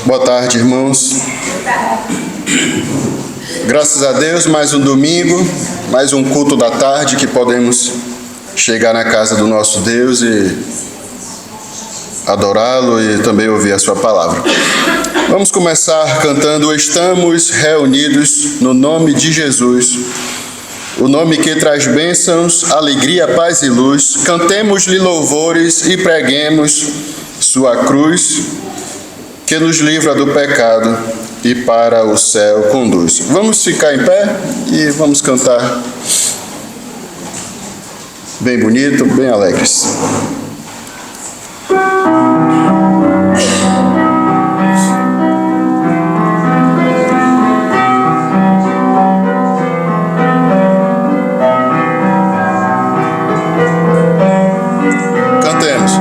Boa tarde, irmãos. Graças a Deus, mais um domingo, mais um culto da tarde que podemos chegar na casa do nosso Deus e adorá-lo e também ouvir a sua palavra. Vamos começar cantando Estamos reunidos no nome de Jesus, o nome que traz bênçãos, alegria, paz e luz. Cantemos-lhe louvores e preguemos sua cruz, que nos livra do pecado e para o céu conduz. Vamos ficar em pé e vamos cantar bem bonito, bem alegres. Cantemos.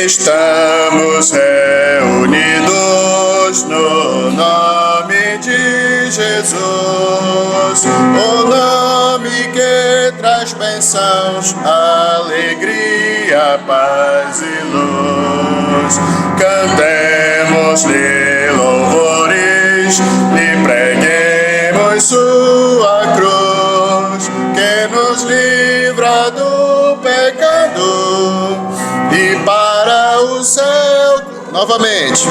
Estamos reunidos no nome de Jesus, o nome que traz bênçãos, alegria, paz e luz. Cantemos-lhe louvores, lhe preguemos sua cruz, que nos livra do pecado e para o céu. Novamente.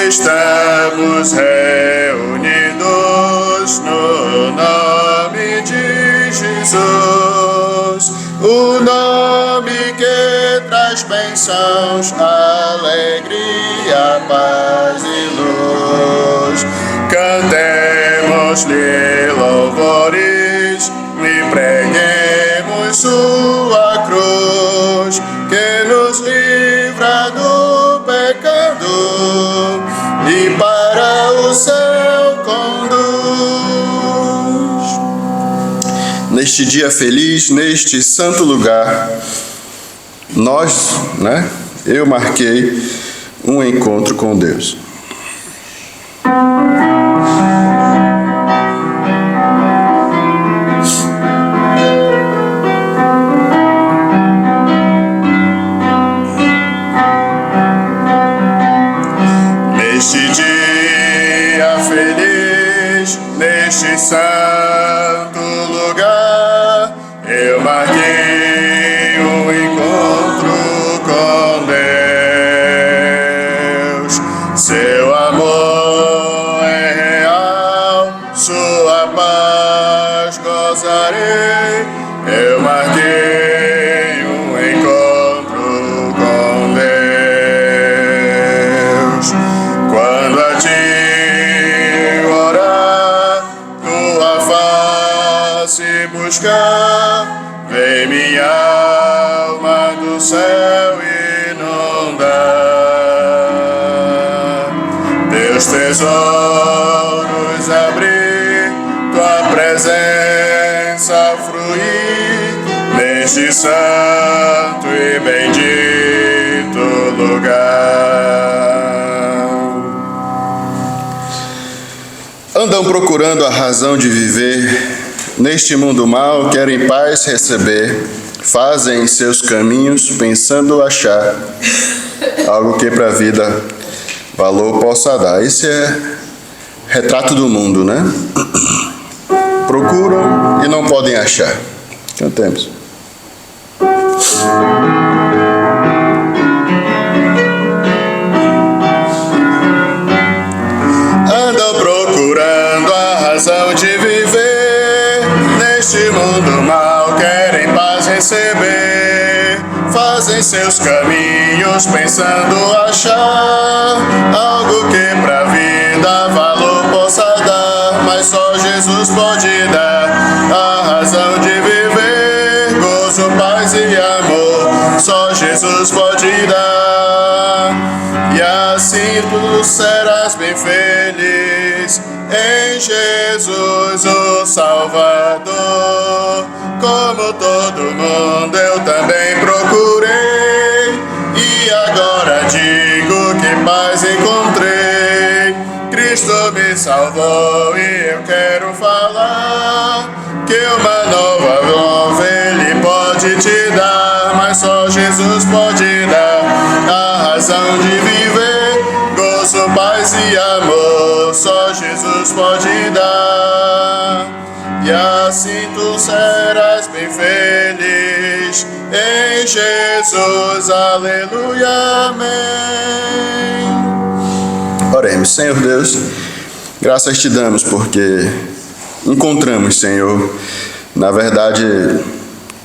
Estamos reunidos no nome de Jesus, o nome que traz bênçãos, alegria, paz e luz. Cantemos-lhe louvores, lhe preguemos sua cruz, que nos livra do pecado e para o céu conduz. Neste dia feliz, neste santo lugar, eu marquei um encontro com Deus. Neste dia feliz, neste santo lugar, eu marquei um encontro com Deus. Seu amor é real, sua paz gozarei. Eu marquei um encontro com Deus. Quando a ti orar, tua face buscar, vem minha alma do céu inundar. Teus tesouros abrir, tua presença fruir, neste santo e bendito lugar. Andam procurando a razão de viver, neste mundo mal querem paz receber, fazem seus caminhos pensando achar algo que para a vida valor possa dar. Esse é retrato do mundo, né? Procuram e não podem achar. Cantemos. Andam procurando a razão de viver, neste mundo mal querem paz receber, fazem seus caminhos pensando achar algo que pra vida valor possa dar, mas só Jesus pode dar a razão de viver, gozo, paz e amor, só Jesus pode dar. E assim tu serás bem feliz em Jesus o Salvador. Como todo mundo eu também procurei, e agora digo que paz encontrei. Cristo me salvou e eu quero falar que uma nova Ele pode te dar, mas só Jesus pode dar a razão de viver, gozo, Jesus pode dar, e assim tu serás bem feliz em Jesus, aleluia, amém. Oremos. Senhor Deus, graças te damos porque encontramos, Senhor, na verdade,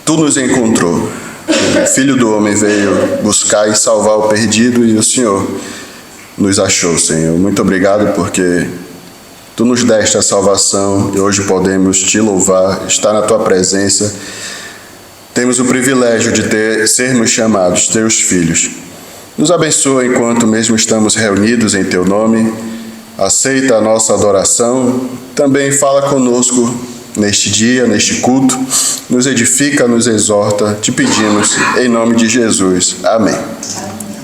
tu nos encontrou. O Filho do Homem veio buscar e salvar o perdido e o Senhor nos achou, Senhor. Muito obrigado porque tu nos deste a salvação e hoje podemos te louvar, estar na tua presença. Temos o privilégio de sermos chamados teus filhos. Nos abençoa enquanto mesmo estamos reunidos em teu nome. Aceita a nossa adoração. Também fala conosco neste dia, neste culto. Nos edifica, nos exorta. Te pedimos em nome de Jesus. Amém.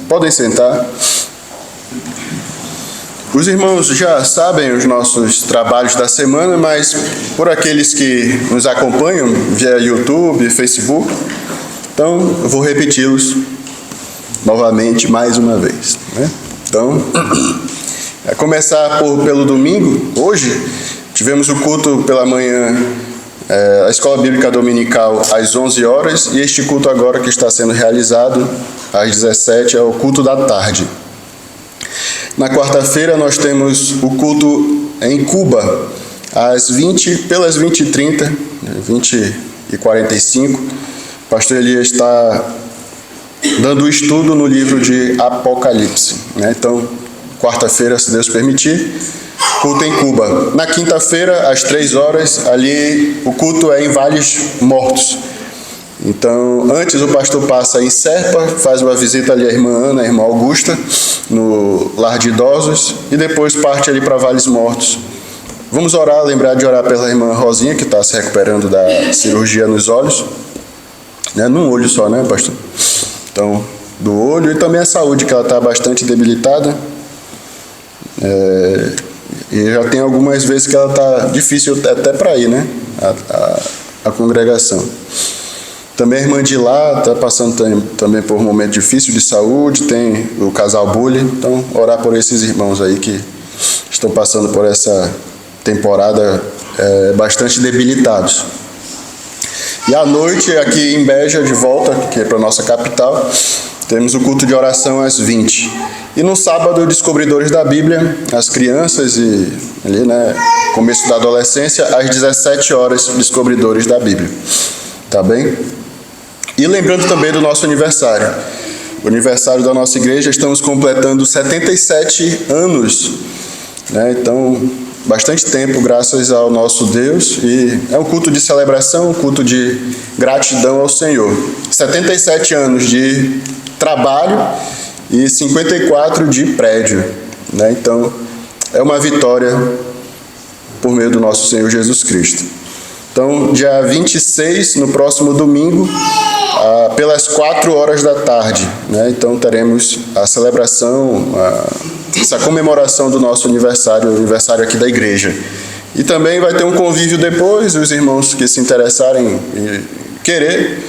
Podem sentar. Os irmãos já sabem os nossos trabalhos da semana, mas por aqueles que nos acompanham via YouTube, Facebook, então eu vou repeti-los novamente mais uma vez, né? Então, a começar pelo domingo. Hoje tivemos o culto pela manhã, a Escola Bíblica Dominical às 11 horas, e este culto agora que está sendo realizado às 17 é o culto da tarde. Na quarta-feira nós temos o culto em Cuba, pelas 20h30, 20h45. O pastor Elias está dando o estudo no livro de Apocalipse, né? Então, quarta-feira, se Deus permitir, culto em Cuba. Na quinta-feira, às 3 horas, ali o culto é em Vales Mortos. Então, antes o pastor passa em Serpa, faz uma visita ali à irmã Ana, à irmã Augusta, no lar de idosos, e depois parte ali para Vales Mortos. Vamos orar, lembrar de orar pela irmã Rosinha, que está se recuperando da cirurgia nos olhos, né? Num olho só, né, pastor? Então, do olho, e também a saúde, que ela está bastante debilitada. E já tem algumas vezes que ela está difícil até para ir, né? A congregação. Também a irmã de lá está passando também por um momento difícil de saúde, tem o casal Bully, então orar por esses irmãos aí que estão passando por essa temporada bastante debilitados. E à noite, aqui em Beja, de volta, que é para a nossa capital, temos o culto de oração às 20. E no sábado, Descobridores da Bíblia, as crianças e ali, né, começo da adolescência, às 17 horas, Descobridores da Bíblia. Tá bem? E lembrando também do nosso aniversário. O aniversário da nossa igreja, estamos completando 77 anos, né? Então, bastante tempo, graças ao nosso Deus. E é um culto de celebração, um culto de gratidão ao Senhor. 77 anos de trabalho e 54 de prédio, né? Então, é uma vitória por meio do nosso Senhor Jesus Cristo. Então, dia 26, no próximo domingo, pelas 4 horas da tarde, né? Então, teremos a celebração, essa comemoração do nosso aniversário, o aniversário aqui da igreja. E também vai ter um convívio depois, os irmãos que se interessarem e querer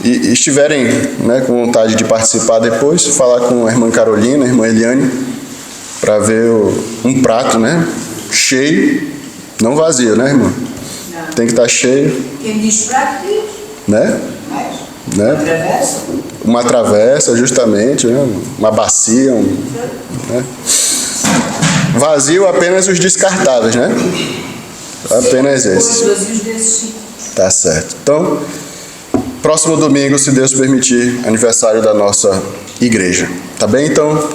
e estiverem, né, com vontade de participar depois, falar com a irmã Carolina, a irmã Eliane, para ver um prato, né, cheio, não vazio, né, irmã? Não. Tem que estar cheio. Quem diz prato diz. Né? Né? Uma travessa? Uma travessa, justamente, né? Uma bacia, né? Vazio apenas os descartáveis, né? Apenas esses. Vazios desses. Tá certo. Então, próximo domingo, se Deus permitir, aniversário da nossa igreja. Tá bem? Então,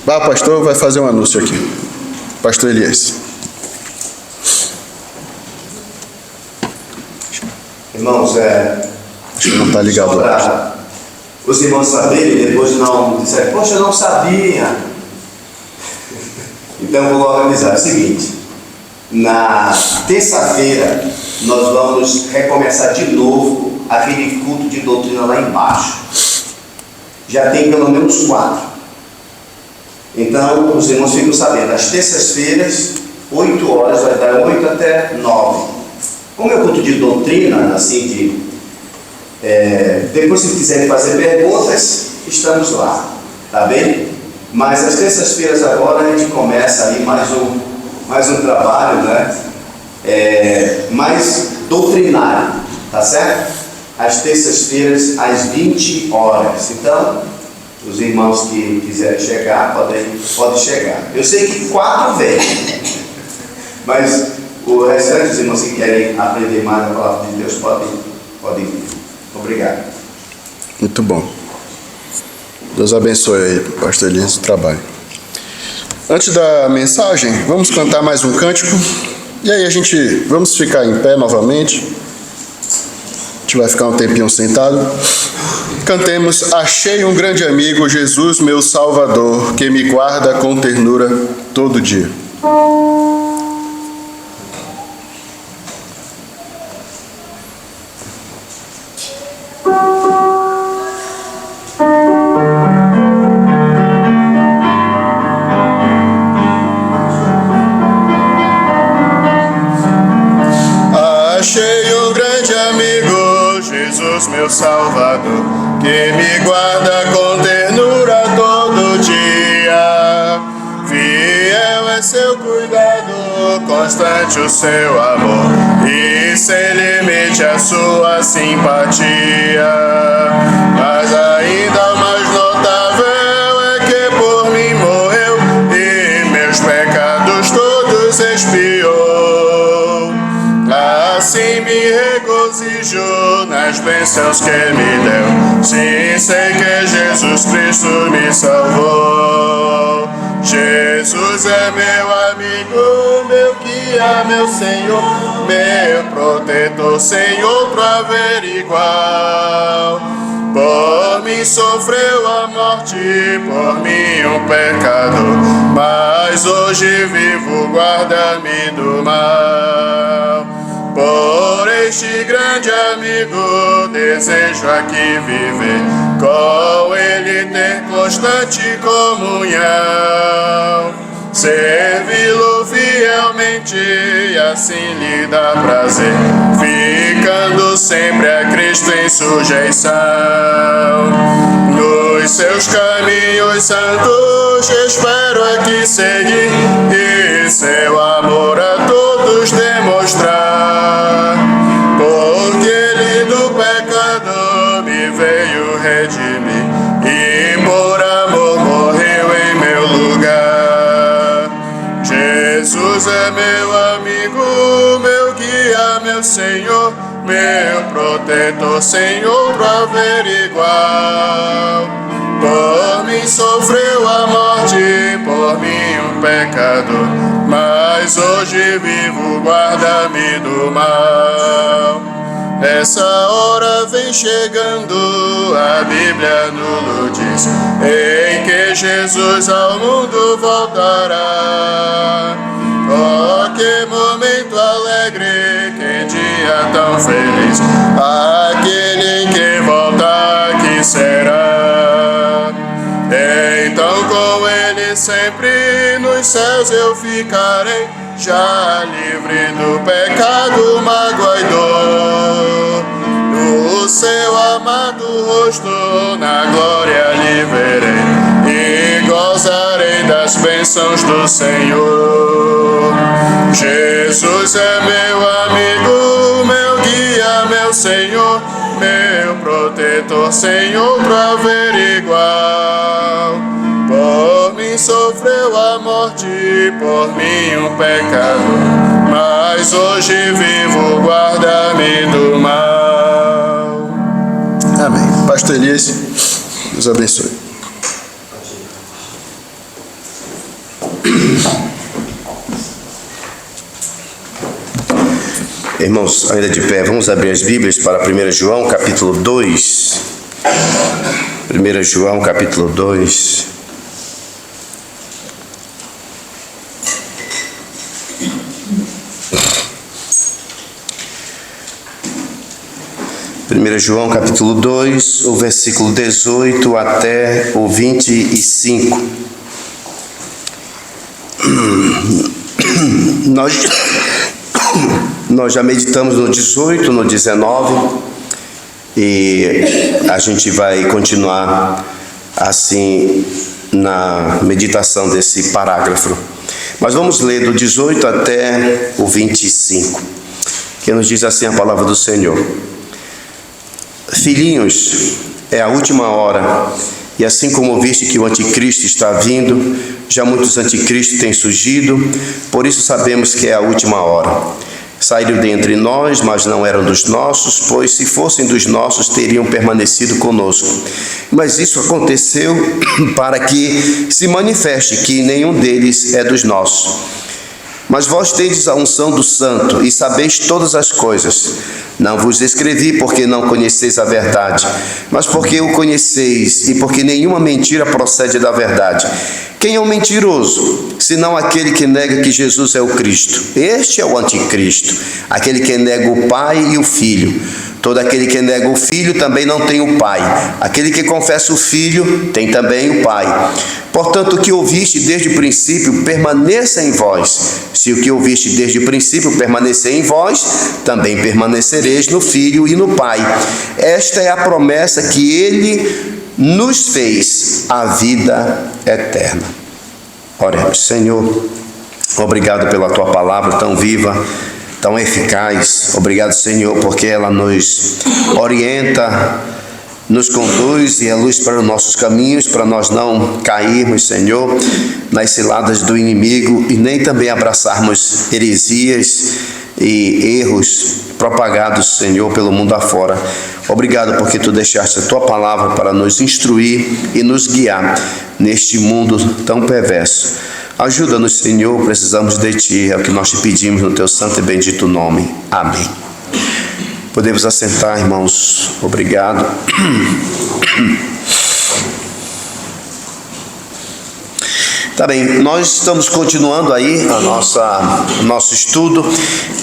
o pastor vai fazer um anúncio aqui. Pastor Elias. Irmãos, acho que não está ligado. Só para os irmãos saberem, depois não disserem, poxa, eu não sabia. Então eu vou organizar o seguinte: na terça-feira nós vamos recomeçar de novo aquele culto de doutrina lá embaixo. Já tem pelo menos 4. Então os irmãos ficam sabendo, às terças-feiras, 8 horas, vai dar 8 até 9. Como é o culto de doutrina, assim, depois se quiserem fazer perguntas, estamos lá, tá bem? Mas às terças-feiras agora a gente começa aí mais um trabalho, né? Mais doutrinário, tá certo? Às terças-feiras, às 20 horas. Então, os irmãos que quiserem chegar, podem chegar. Eu sei que 4 vêm, mas o restante, os irmãos que querem aprender mais a palavra de Deus, podem vir. Obrigado. Muito bom. Deus abençoe aí, pastor Elias, o trabalho. Antes da mensagem, vamos cantar mais um cântico. E aí vamos ficar em pé novamente. A gente vai ficar um tempinho sentado. Cantemos: achei um grande amigo, Jesus meu Salvador, que me guarda com ternura todo dia. Meu Salvador, que me guarda com ternura todo dia. Fiel é seu cuidado, constante o seu amor, e sem limite a sua simpatia. Mas ainda mais notável é que por mim morreu e meus pecados todos expiou. Assim me regozijo nas bênçãos que me deu. Sim, sei que Jesus Cristo me salvou. Jesus é meu amigo, meu guia, meu Senhor, meu protetor, sem outro haver igual. Por mim sofreu a morte, por mim um pecador, mas hoje vivo, guarda-me do mal. Por este grande amigo desejo aqui viver, com ele ter constante comunhão, servi-lo fielmente e assim lhe dá prazer, ficando sempre a Cristo em sujeição. Nos seus caminhos santos espero aqui seguir e seu amor a todos demonstrar, porque ele do pecado me veio redimir e por amor morreu em meu lugar. Jesus é meu amigo, meu guia, meu Senhor, meu protetor, sem outro haver igual. Por mim sofreu a morte, por mim um pecador, mas hoje vivo, guarda-me do mal. Essa hora vem chegando, a Bíblia nos diz, em que Jesus ao mundo voltará. Oh, que momento alegre, que dia tão feliz, aquele em que volta, que será. Então com ele sempre nos céus eu ficarei, já livre do pecado, mágoa e dor. O seu amado rosto na glória lhe verei e gozarei das bênçãos do Senhor. Jesus é meu amigo, meu guia, meu Senhor, meu protetor, sem outro haver igual. Por mim sofreu a morte, por mim um pecado, mas hoje vivo, guarda-me do mal. Amém. Pastor Elias, Deus abençoe. Irmãos, ainda de pé, vamos abrir as Bíblias para 1 João, capítulo 2. 1 João, capítulo 2. João capítulo 2, o versículo 18 até o 25. Nós já meditamos no 18, no 19 e a gente vai continuar assim na meditação desse parágrafo. Mas vamos ler do 18 até o 25, que nos diz assim a palavra do Senhor. Filhinhos, é a última hora, e assim como viste que o anticristo está vindo, já muitos anticristos têm surgido, por isso sabemos que é a última hora. Saíram de entre nós, mas não eram dos nossos, pois se fossem dos nossos, teriam permanecido conosco. Mas isso aconteceu para que se manifeste que nenhum deles é dos nossos. Mas vós tendes a unção do Santo e sabeis todas as coisas. Não vos escrevi porque não conheceis a verdade, mas porque o conheceis e porque nenhuma mentira procede da verdade. Quem é o mentiroso, senão aquele que nega que Jesus é o Cristo? Este é o anticristo, aquele que nega o Pai e o Filho. Todo aquele que nega o Filho também não tem o Pai. Aquele que confessa o Filho tem também o Pai. Portanto, o que ouviste desde o princípio permaneça em vós. Se o que ouviste desde o princípio permanecer em vós, também permanecereis no Filho e no Pai. Esta é a promessa que Ele nos fez, a vida eterna. Oremos. Senhor, obrigado pela Tua palavra tão viva, tão eficaz. Obrigado, Senhor, porque ela nos orienta, nos conduz e é luz para os nossos caminhos, para nós não cairmos, Senhor, nas ciladas do inimigo e nem também abraçarmos heresias e erros propagados, Senhor, pelo mundo afora. Obrigado porque Tu deixaste a Tua palavra para nos instruir e nos guiar neste mundo tão perverso. Ajuda-nos, Senhor, precisamos de Ti, é o que nós te pedimos no Teu santo e bendito nome. Amém. Podemos assentar, irmãos. Obrigado. Tá bem, nós estamos continuando aí nosso estudo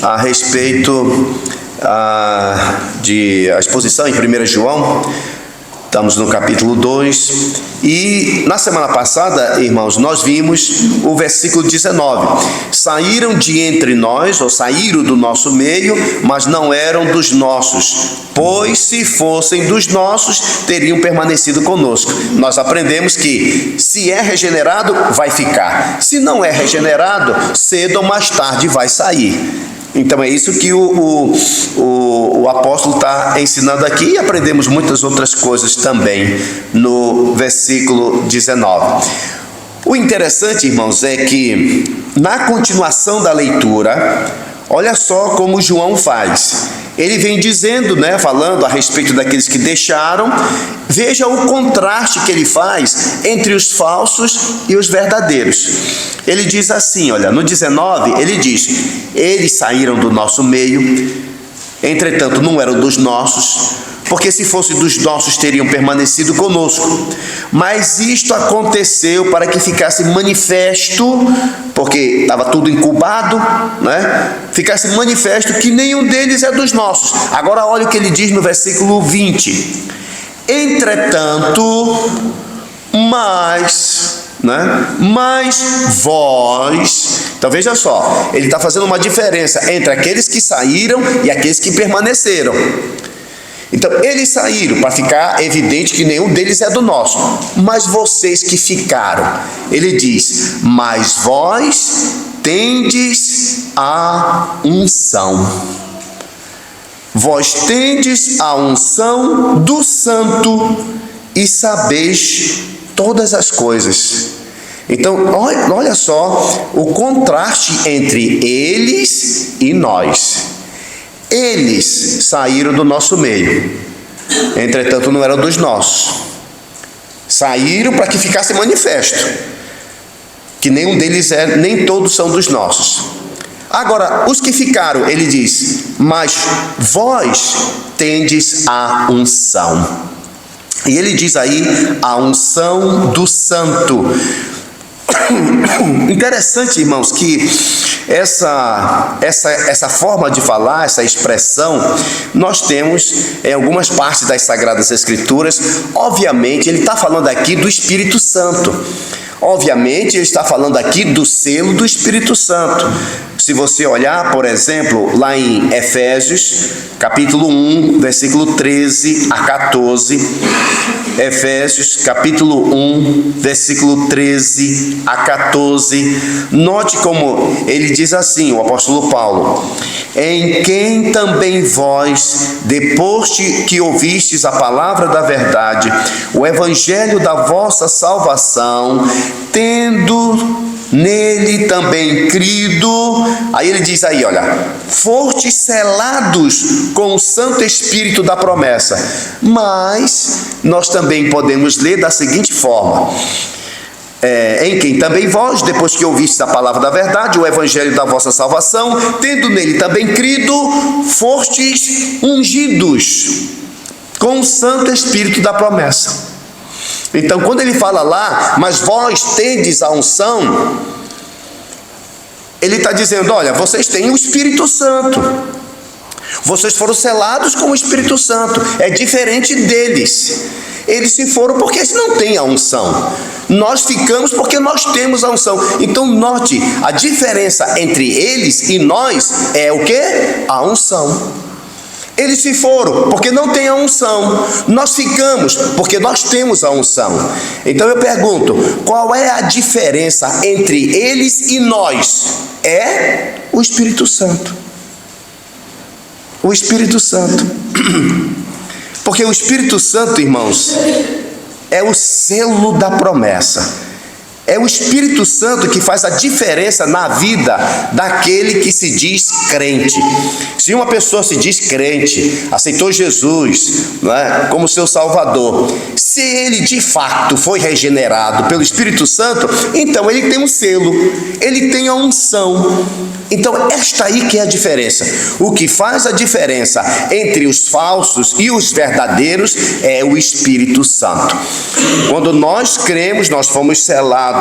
a respeito a exposição em 1 João. Estamos no capítulo 2 e na semana passada, irmãos, nós vimos o versículo 19. Saíram de entre nós, ou saíram do nosso meio, mas não eram dos nossos, pois se fossem dos nossos, teriam permanecido conosco. Nós aprendemos que se é regenerado, vai ficar. Se não é regenerado, cedo ou mais tarde vai sair. Então é isso que o apóstolo está ensinando aqui e aprendemos muitas outras coisas também no versículo 19. O interessante, irmãos, é que na continuação da leitura, olha só como João faz. Ele vem dizendo, falando a respeito daqueles que deixaram. Veja o contraste que ele faz entre os falsos e os verdadeiros. Ele diz assim, olha, no 19, ele diz: eles saíram do nosso meio, entretanto não eram dos nossos, porque se fossem dos nossos teriam permanecido conosco. Mas isto aconteceu para que ficasse manifesto, porque estava tudo incubado, ficasse manifesto que nenhum deles é dos nossos. Agora olha o que ele diz no versículo 20. Entretanto, mas vós... Então veja só, ele está fazendo uma diferença entre aqueles que saíram e aqueles que permaneceram. Então, eles saíram para ficar evidente que nenhum deles é do nosso. Mas vocês que ficaram, ele diz: mas vós tendes a unção. Vós tendes a unção do Santo e sabeis todas as coisas. Então, olha só o contraste entre eles e nós. Eles saíram do nosso meio, entretanto não eram dos nossos. Saíram para que ficasse manifesto que nenhum deles é, nem todos são dos nossos. Agora, os que ficaram, ele diz: mas vós tendes a unção. E ele diz aí a unção do Santo. Interessante, irmãos, que essa forma de falar, essa expressão, nós temos em algumas partes das Sagradas Escrituras. Obviamente, ele está falando aqui do Espírito Santo. Obviamente, ele está falando aqui do selo do Espírito Santo. Se você olhar, por exemplo, lá em Efésios, capítulo 1, versículo 13 a 14, Efésios, capítulo 1, versículo 13 a 14, note como ele diz assim, o apóstolo Paulo: em quem também vós, depois que ouvistes a palavra da verdade, o evangelho da vossa salvação, tendo nele também crido, aí ele diz aí, olha, fostes selados com o Santo Espírito da promessa. Mas nós também podemos ler da seguinte forma: em quem também vós, depois que ouvistes a palavra da verdade, o evangelho da vossa salvação, tendo nele também crido, fostes ungidos com o Santo Espírito da promessa. Então, quando ele fala lá, mas vós tendes a unção, ele está dizendo, olha, vocês têm o Espírito Santo. Vocês foram selados com o Espírito Santo. É diferente deles. Eles se foram porque eles não têm a unção. Nós ficamos porque nós temos a unção. Então, note, a diferença entre eles e nós é o quê? A unção. Eles se foram porque não tem a unção. Nós ficamos porque nós temos a unção. Então eu pergunto, qual é a diferença entre eles e nós? É o Espírito Santo. O Espírito Santo. Porque o Espírito Santo, irmãos, é o selo da promessa. É o Espírito Santo que faz a diferença na vida daquele que se diz crente. Se uma pessoa se diz crente, aceitou Jesus, né, como seu Salvador, se ele de fato foi regenerado pelo Espírito Santo, então ele tem um selo, ele tem a unção. Então esta aí que é a diferença. O que faz a diferença entre os falsos e os verdadeiros é o Espírito Santo. Quando nós cremos, nós fomos selados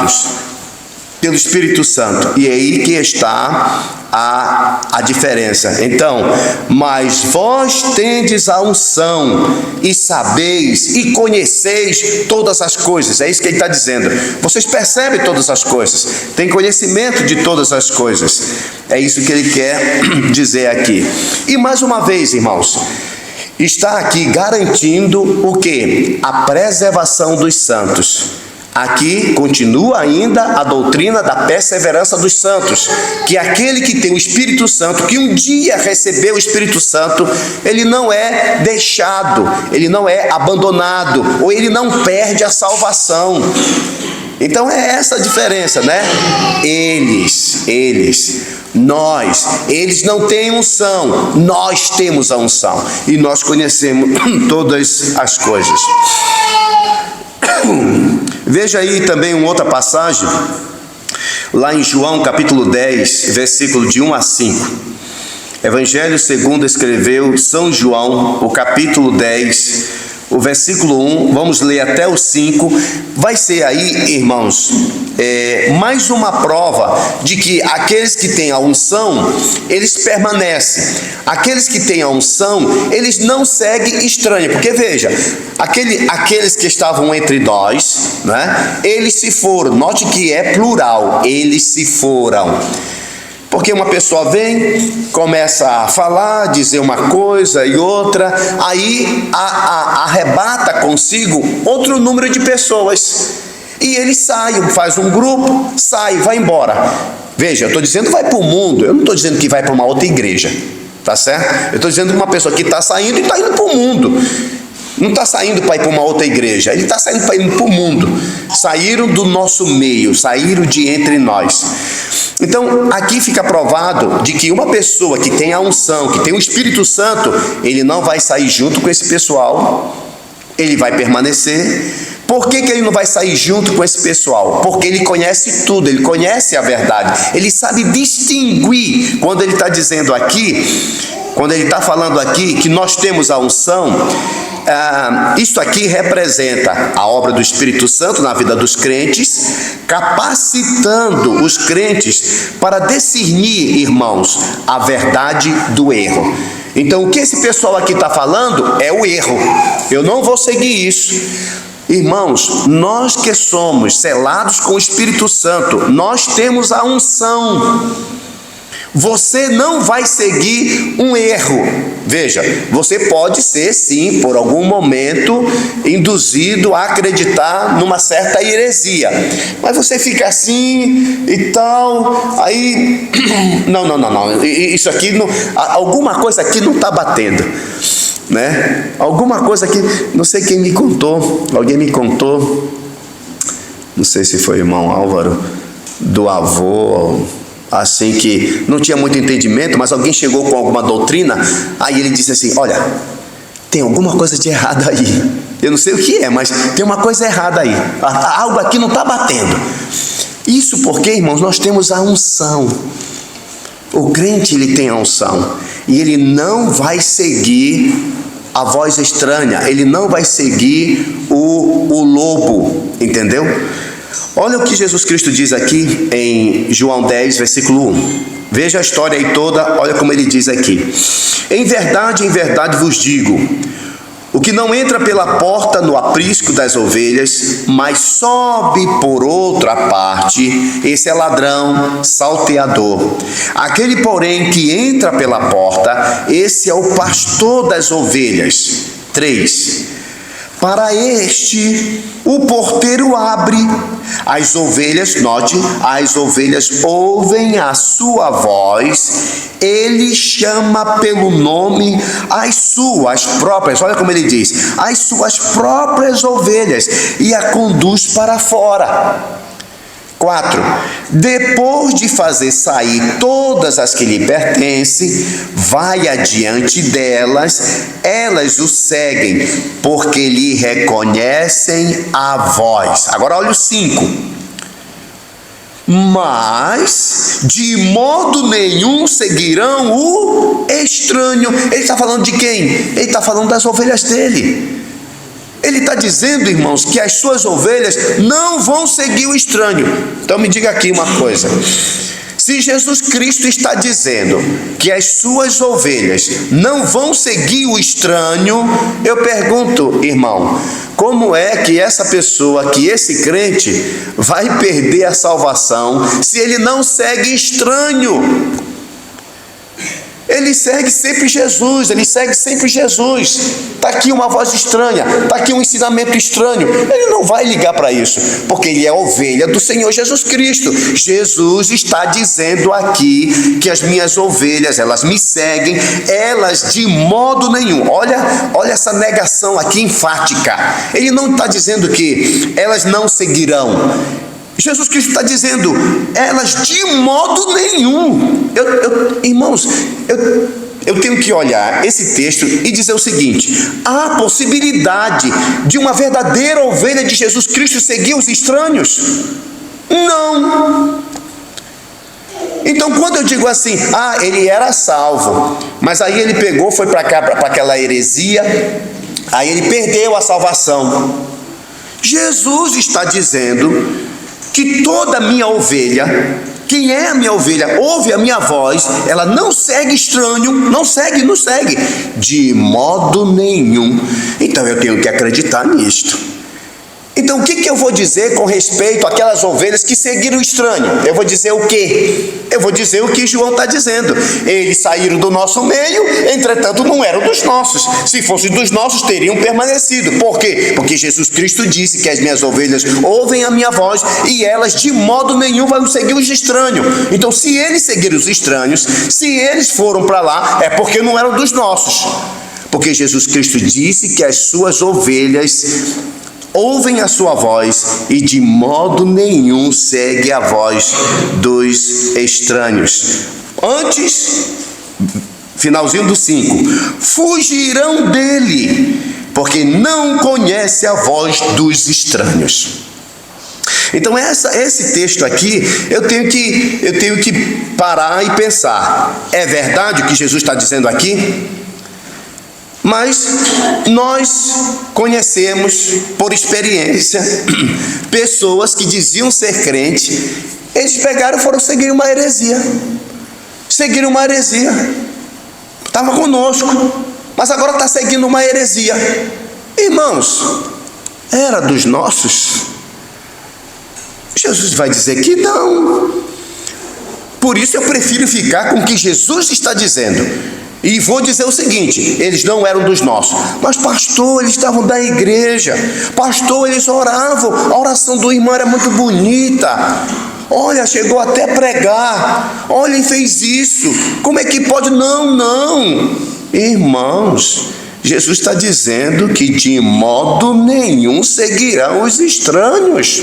pelo Espírito Santo, e é aí que está a diferença. Então, mas vós tendes a unção, e sabeis, e conheceis todas as coisas. É isso que ele está dizendo. Vocês percebem todas as coisas, têm conhecimento de todas as coisas. É isso que ele quer dizer aqui. E mais uma vez, irmãos, está aqui garantindo o quê? A preservação dos santos. Aqui continua ainda a doutrina da perseverança dos santos, que aquele que tem o Espírito Santo, que um dia recebeu o Espírito Santo, ele não é deixado, ele não é abandonado, ou ele não perde a salvação. Então é essa a diferença, né? Nós, eles não têm unção, nós temos a unção, e nós conhecemos todas as coisas. Veja aí também uma outra passagem, lá em João capítulo 10, versículo de 1 a 5. Evangelho segundo escreveu São João, o capítulo 10, o versículo 1, vamos ler até o 5. Vai ser aí, irmãos, mais uma prova de que aqueles que têm a unção, eles permanecem. Aqueles que têm a unção, eles não seguem estranho. Porque veja, aqueles que estavam entre nós, né, eles se foram. Note que é plural, eles se foram. Porque uma pessoa vem, começa a falar, dizer uma coisa e outra, aí arrebata consigo outro número de pessoas. E ele sai, faz um grupo, sai, vai embora. Veja, eu estou dizendo que vai para o mundo, eu não estou dizendo que vai para uma outra igreja, tá certo? Eu estou dizendo que uma pessoa que está saindo e está indo para o mundo. Não está saindo para ir para uma outra igreja, ele está saindo para ir para o mundo. Saíram do nosso meio, saíram de entre nós. Então, aqui fica provado de que uma pessoa que tem a unção, que tem o Espírito Santo, ele não vai sair junto com esse pessoal, ele vai permanecer. Por que ele não vai sair junto com esse pessoal? Porque ele conhece tudo, ele conhece a verdade, ele sabe distinguir. Quando ele está dizendo aqui, quando ele está falando aqui que nós temos a unção, isso aqui representa a obra do Espírito Santo na vida dos crentes, capacitando os crentes para discernir, irmãos, a verdade do erro. Então, o que esse pessoal aqui está falando é o erro. Eu não vou seguir isso. Irmãos, nós que somos selados com o Espírito Santo, nós temos a unção. Você não vai seguir um erro. Veja, você pode ser sim, por algum momento, induzido a acreditar numa certa heresia, mas você fica assim e tal, aí, não, isso aqui, não, alguma coisa aqui não está batendo, né? Alguma coisa aqui, não sei quem me contou, alguém me contou, não sei se foi o irmão Álvaro, do avô, assim, que não tinha muito entendimento, mas alguém chegou com alguma doutrina, aí ele disse assim: olha, tem alguma coisa de errado aí, eu não sei o que é, mas tem uma coisa errada aí, algo aqui não está batendo. Isso porque, irmãos, nós temos a unção. O crente, ele tem a unção, e ele não vai seguir a voz estranha, ele não vai seguir o lobo, entendeu? Olha o que Jesus Cristo diz aqui em João 10, versículo 1. Veja a história aí toda, olha como ele diz aqui: em verdade vos digo, o que não entra pela porta no aprisco das ovelhas, mas sobe por outra parte, esse é ladrão, salteador. Aquele, porém, que entra pela porta, esse é o pastor das ovelhas. 3. Para este, o porteiro abre, as ovelhas, note, as ovelhas ouvem a sua voz, ele chama pelo nome as suas próprias, olha como ele diz, as suas próprias ovelhas, e a conduz para fora. 4. Depois de fazer sair todas as que lhe pertencem, vai adiante delas, elas o seguem, porque lhe reconhecem a voz. Agora olha o 5. Mas de modo nenhum seguirão o estranho. Ele está falando de quem? Ele está falando das ovelhas dele. Ele está dizendo, irmãos, que as suas ovelhas não vão seguir o estranho. Então me diga aqui uma coisa: se Jesus Cristo está dizendo que as suas ovelhas não vão seguir o estranho, eu pergunto, irmão, como é que essa pessoa, que esse crente, vai perder a salvação se ele não segue estranho? Ele segue sempre Jesus, ele segue sempre Jesus. Está aqui uma voz estranha, está aqui um ensinamento estranho, ele não vai ligar para isso, porque ele é ovelha do Senhor Jesus Cristo. Jesus está dizendo aqui que as minhas ovelhas, elas me seguem, elas de modo nenhum, olha essa negação aqui enfática, ele não está dizendo que elas não seguirão. Jesus Cristo está dizendo, elas de modo nenhum. Irmãos, eu tenho que olhar esse texto e dizer o seguinte: há possibilidade de uma verdadeira ovelha de Jesus Cristo seguir os estranhos? Não. Então, quando eu digo assim, ele era salvo, mas aí ele pegou, foi para cá, para aquela heresia, aí ele perdeu a salvação. Jesus está dizendo que toda minha ovelha, quem é a minha ovelha, ouve a minha voz, ela não segue estranho, não segue, de modo nenhum. Então eu tenho que acreditar nisto. Então o que eu vou dizer com respeito àquelas ovelhas que seguiram o estranho? Eu vou dizer o quê? Eu vou dizer o que João está dizendo. Eles saíram do nosso meio, entretanto não eram dos nossos. Se fossem dos nossos, teriam permanecido. Por quê? Porque Jesus Cristo disse que as minhas ovelhas ouvem a minha voz e elas de modo nenhum vão seguir os estranhos. Então se eles seguiram os estranhos, se eles foram para lá, é porque não eram dos nossos. Porque Jesus Cristo disse que as suas ovelhas ouvem a sua voz e de modo nenhum segue a voz dos estranhos. Antes, finalzinho do 5, fugirão dele, porque não conhece a voz dos estranhos. Então esse texto aqui, eu tenho que parar e pensar, é verdade o que Jesus está dizendo aqui? Mas nós conhecemos por experiência pessoas que diziam ser crente, eles pegaram e foram seguir uma heresia. Seguiram uma heresia. Estava conosco, mas agora está seguindo uma heresia. Irmãos, era dos nossos? Jesus vai dizer que não. Por isso eu prefiro ficar com o que Jesus está dizendo. E vou dizer o seguinte: eles não eram dos nossos, mas pastor, eles estavam da igreja, pastor, eles oravam, a oração do irmão era muito bonita, olha, chegou até a pregar, olha, ele fez isso, como é que pode? Não, irmãos, Jesus está dizendo que de modo nenhum seguirão os estranhos.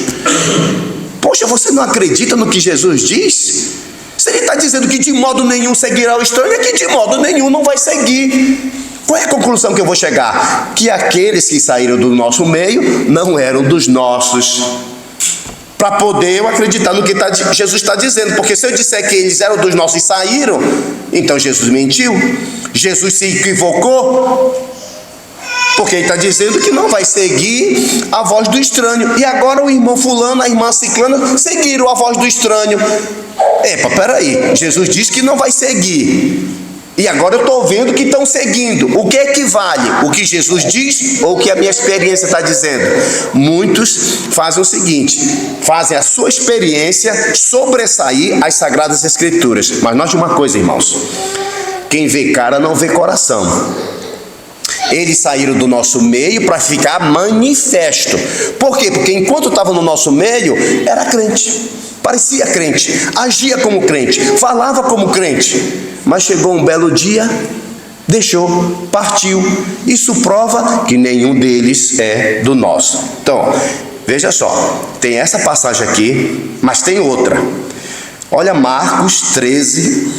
Poxa, você não acredita no que Jesus diz? Se ele está dizendo que de modo nenhum seguirá o estranho, é que de modo nenhum não vai seguir. Qual é a conclusão que eu vou chegar? Que aqueles que saíram do nosso meio não eram dos nossos. Para poder eu acreditar no que Jesus está dizendo. Porque se eu disser que eles eram dos nossos e saíram, então Jesus mentiu. Jesus se equivocou. Porque ele está dizendo que não vai seguir a voz do estranho. E agora o irmão fulano, a irmã ciclana seguiram a voz do estranho. Epa, peraí, Jesus disse que não vai seguir, e agora eu estou vendo que estão seguindo. O que é que vale? O que Jesus diz ou o que a minha experiência está dizendo? Muitos fazem o seguinte: fazem a sua experiência sobressair as Sagradas Escrituras. Mas note uma coisa, irmãos: quem vê cara não vê coração. Eles saíram do nosso meio para ficar manifesto. Por quê? Porque enquanto estava no nosso meio, era crente, parecia crente, agia como crente, falava como crente. Mas chegou um belo dia, deixou, partiu. Isso prova que nenhum deles é do nosso. Então, veja só, tem essa passagem aqui, mas tem outra. Olha Marcos 13,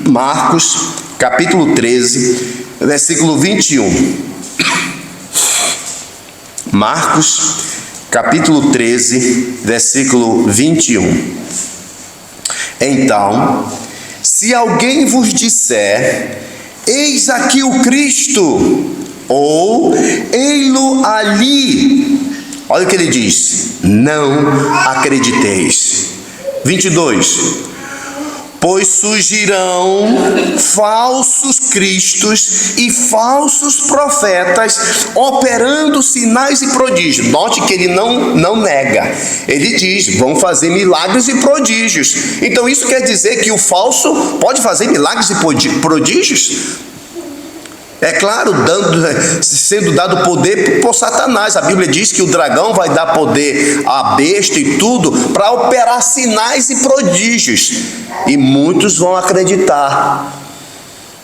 Marcos capítulo 13, versículo 21. Marcos, capítulo 13, versículo 21. Então, se alguém vos disser: eis aqui o Cristo, ou ei-lo ali, olha o que ele diz: não acrediteis. 22. Pois surgirão falsos cristos e falsos profetas, operando sinais e prodígios. Note que ele não nega. Ele diz: vão fazer milagres e prodígios. Então isso quer dizer que o falso pode fazer milagres e prodígios? É claro, sendo dado poder por Satanás. A Bíblia diz que o dragão vai dar poder à besta e tudo para operar sinais e prodígios. E muitos vão acreditar.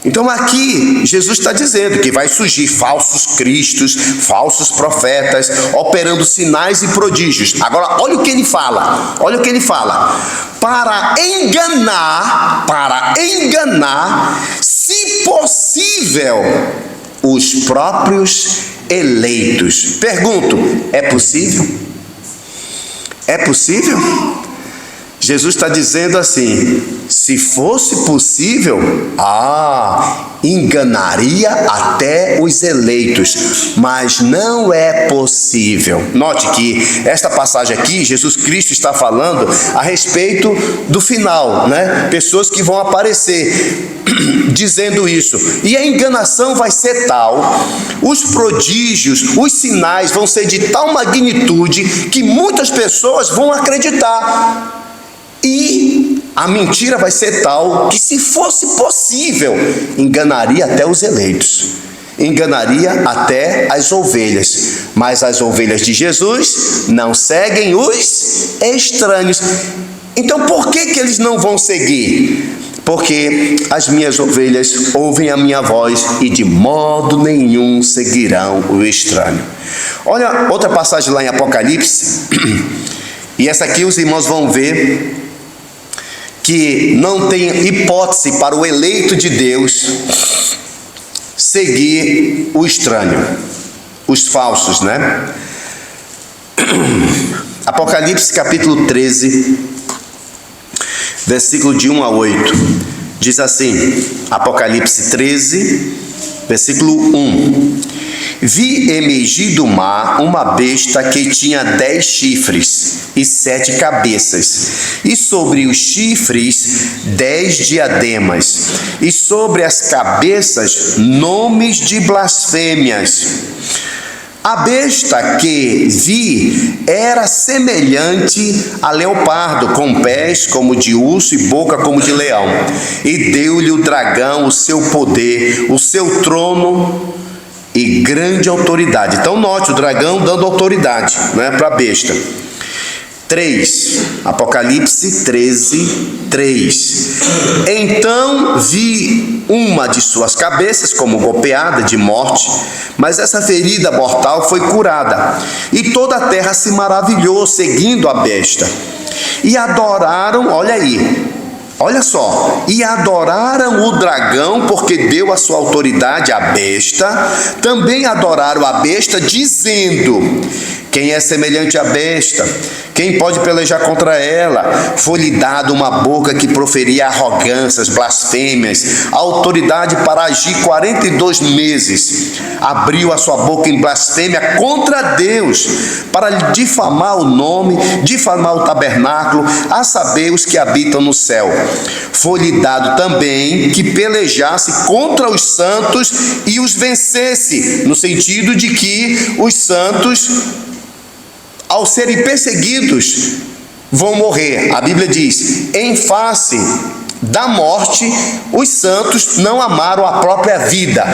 Então aqui Jesus está dizendo que vai surgir falsos cristos, falsos profetas, operando sinais e prodígios. Agora olha o que ele fala. Olha o que ele fala. Para enganar, se possível, os próprios eleitos. Pergunto: é possível? É possível? Jesus está dizendo assim: se fosse possível, enganaria até os eleitos, mas não é possível. Note que esta passagem aqui, Jesus Cristo está falando a respeito do final, né? Pessoas que vão aparecer dizendo isso, e a enganação vai ser tal, os prodígios, os sinais vão ser de tal magnitude que muitas pessoas vão acreditar. E a mentira vai ser tal que, se fosse possível, enganaria até os eleitos, enganaria até as ovelhas. Mas as ovelhas de Jesus não seguem os estranhos. Então por que eles não vão seguir? Porque as minhas ovelhas ouvem a minha voz e de modo nenhum seguirão o estranho. Olha outra passagem lá em Apocalipse. E essa aqui os irmãos vão ver que não tem hipótese para o eleito de Deus seguir o estranho, os falsos, né? Apocalipse capítulo 13, versículo de 1 a 8, diz assim, Apocalipse 13, versículo 1. Vi emergir do mar uma besta que tinha 10 chifres e 7 cabeças, e sobre os chifres 10 diademas, e sobre as cabeças nomes de blasfêmias. A besta que vi era semelhante a leopardo, com pés como de urso e boca como de leão. E deu-lhe o dragão o seu poder, o seu trono e grande autoridade. Então note, o dragão dando autoridade, né, para a besta. 3, Apocalipse 13, 3. Então vi uma de suas cabeças como golpeada de morte, mas essa ferida mortal foi curada. E toda a terra se maravilhou seguindo a besta. E adoraram, olha aí, olha só, e adoraram o dragão porque deu a sua autoridade à besta. Também adoraram a besta dizendo: quem é semelhante à besta? Quem pode pelejar contra ela? Foi-lhe dado uma boca que proferia arrogâncias, blasfêmias, autoridade para agir 42 meses. Abriu a sua boca em blasfêmia contra Deus, para lhe difamar o nome, difamar o tabernáculo, a saber, os que habitam no céu. Foi-lhe dado também que pelejasse contra os santos e os vencesse, no sentido de que os santos, ao serem perseguidos, vão morrer. A Bíblia diz: em face da morte, os santos não amaram a própria vida.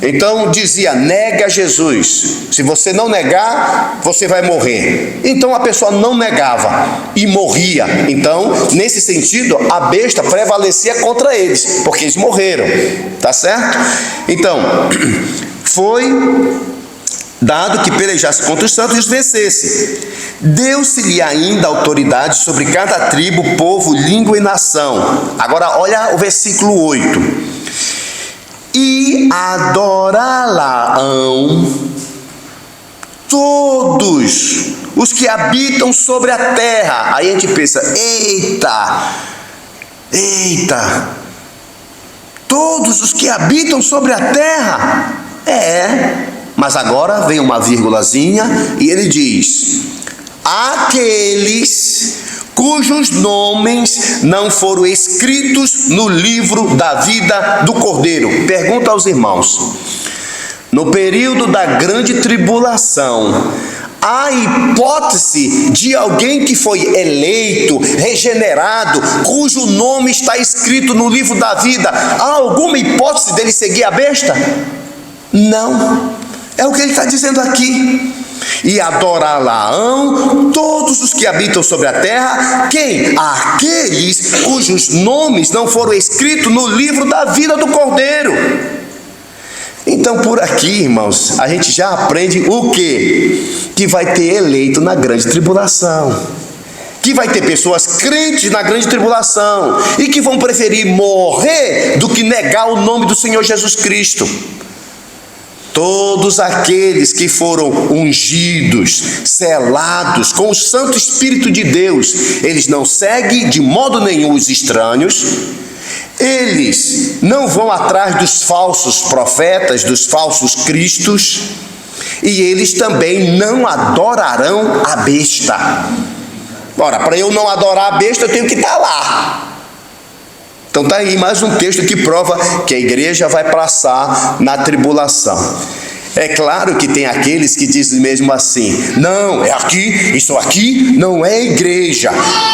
Então dizia: nega Jesus. Se você não negar, você vai morrer. Então a pessoa não negava e morria. Então, nesse sentido, a besta prevalecia contra eles, porque eles morreram. Tá certo? Então, foi dado que pelejasse contra os santos e os vencesse. Deu-se-lhe ainda autoridade sobre cada tribo, povo, língua e nação. Agora olha o versículo 8. E adorá-la-ão todos os que habitam sobre a terra. Aí a gente pensa: eita, todos os que habitam sobre a terra. Mas agora vem uma vírgulazinha e ele diz: aqueles cujos nomes não foram escritos no livro da vida do Cordeiro. Pergunta aos irmãos: no período da grande tribulação, há hipótese de alguém que foi eleito, regenerado, cujo nome está escrito no livro da vida? Há alguma hipótese dele seguir a besta? Não. É o que ele está dizendo aqui. E adorá-la-ão todos os que habitam sobre a terra. Quem? Aqueles cujos nomes não foram escritos no livro da vida do Cordeiro. Então, por aqui, irmãos, a gente já aprende o quê? Que vai ter eleito na grande tribulação, que vai ter pessoas crentes na grande tribulação e que vão preferir morrer do que negar o nome do Senhor Jesus Cristo. Todos aqueles que foram ungidos, selados com o Santo Espírito de Deus, eles não seguem de modo nenhum os estranhos, eles não vão atrás dos falsos profetas, dos falsos cristos, e eles também não adorarão a besta. Ora, para eu não adorar a besta, eu tenho que estar lá. Então está aí mais um texto que prova que a igreja vai passar na tribulação. É claro que tem aqueles que dizem mesmo assim: não, é aqui, isso aqui não é igreja.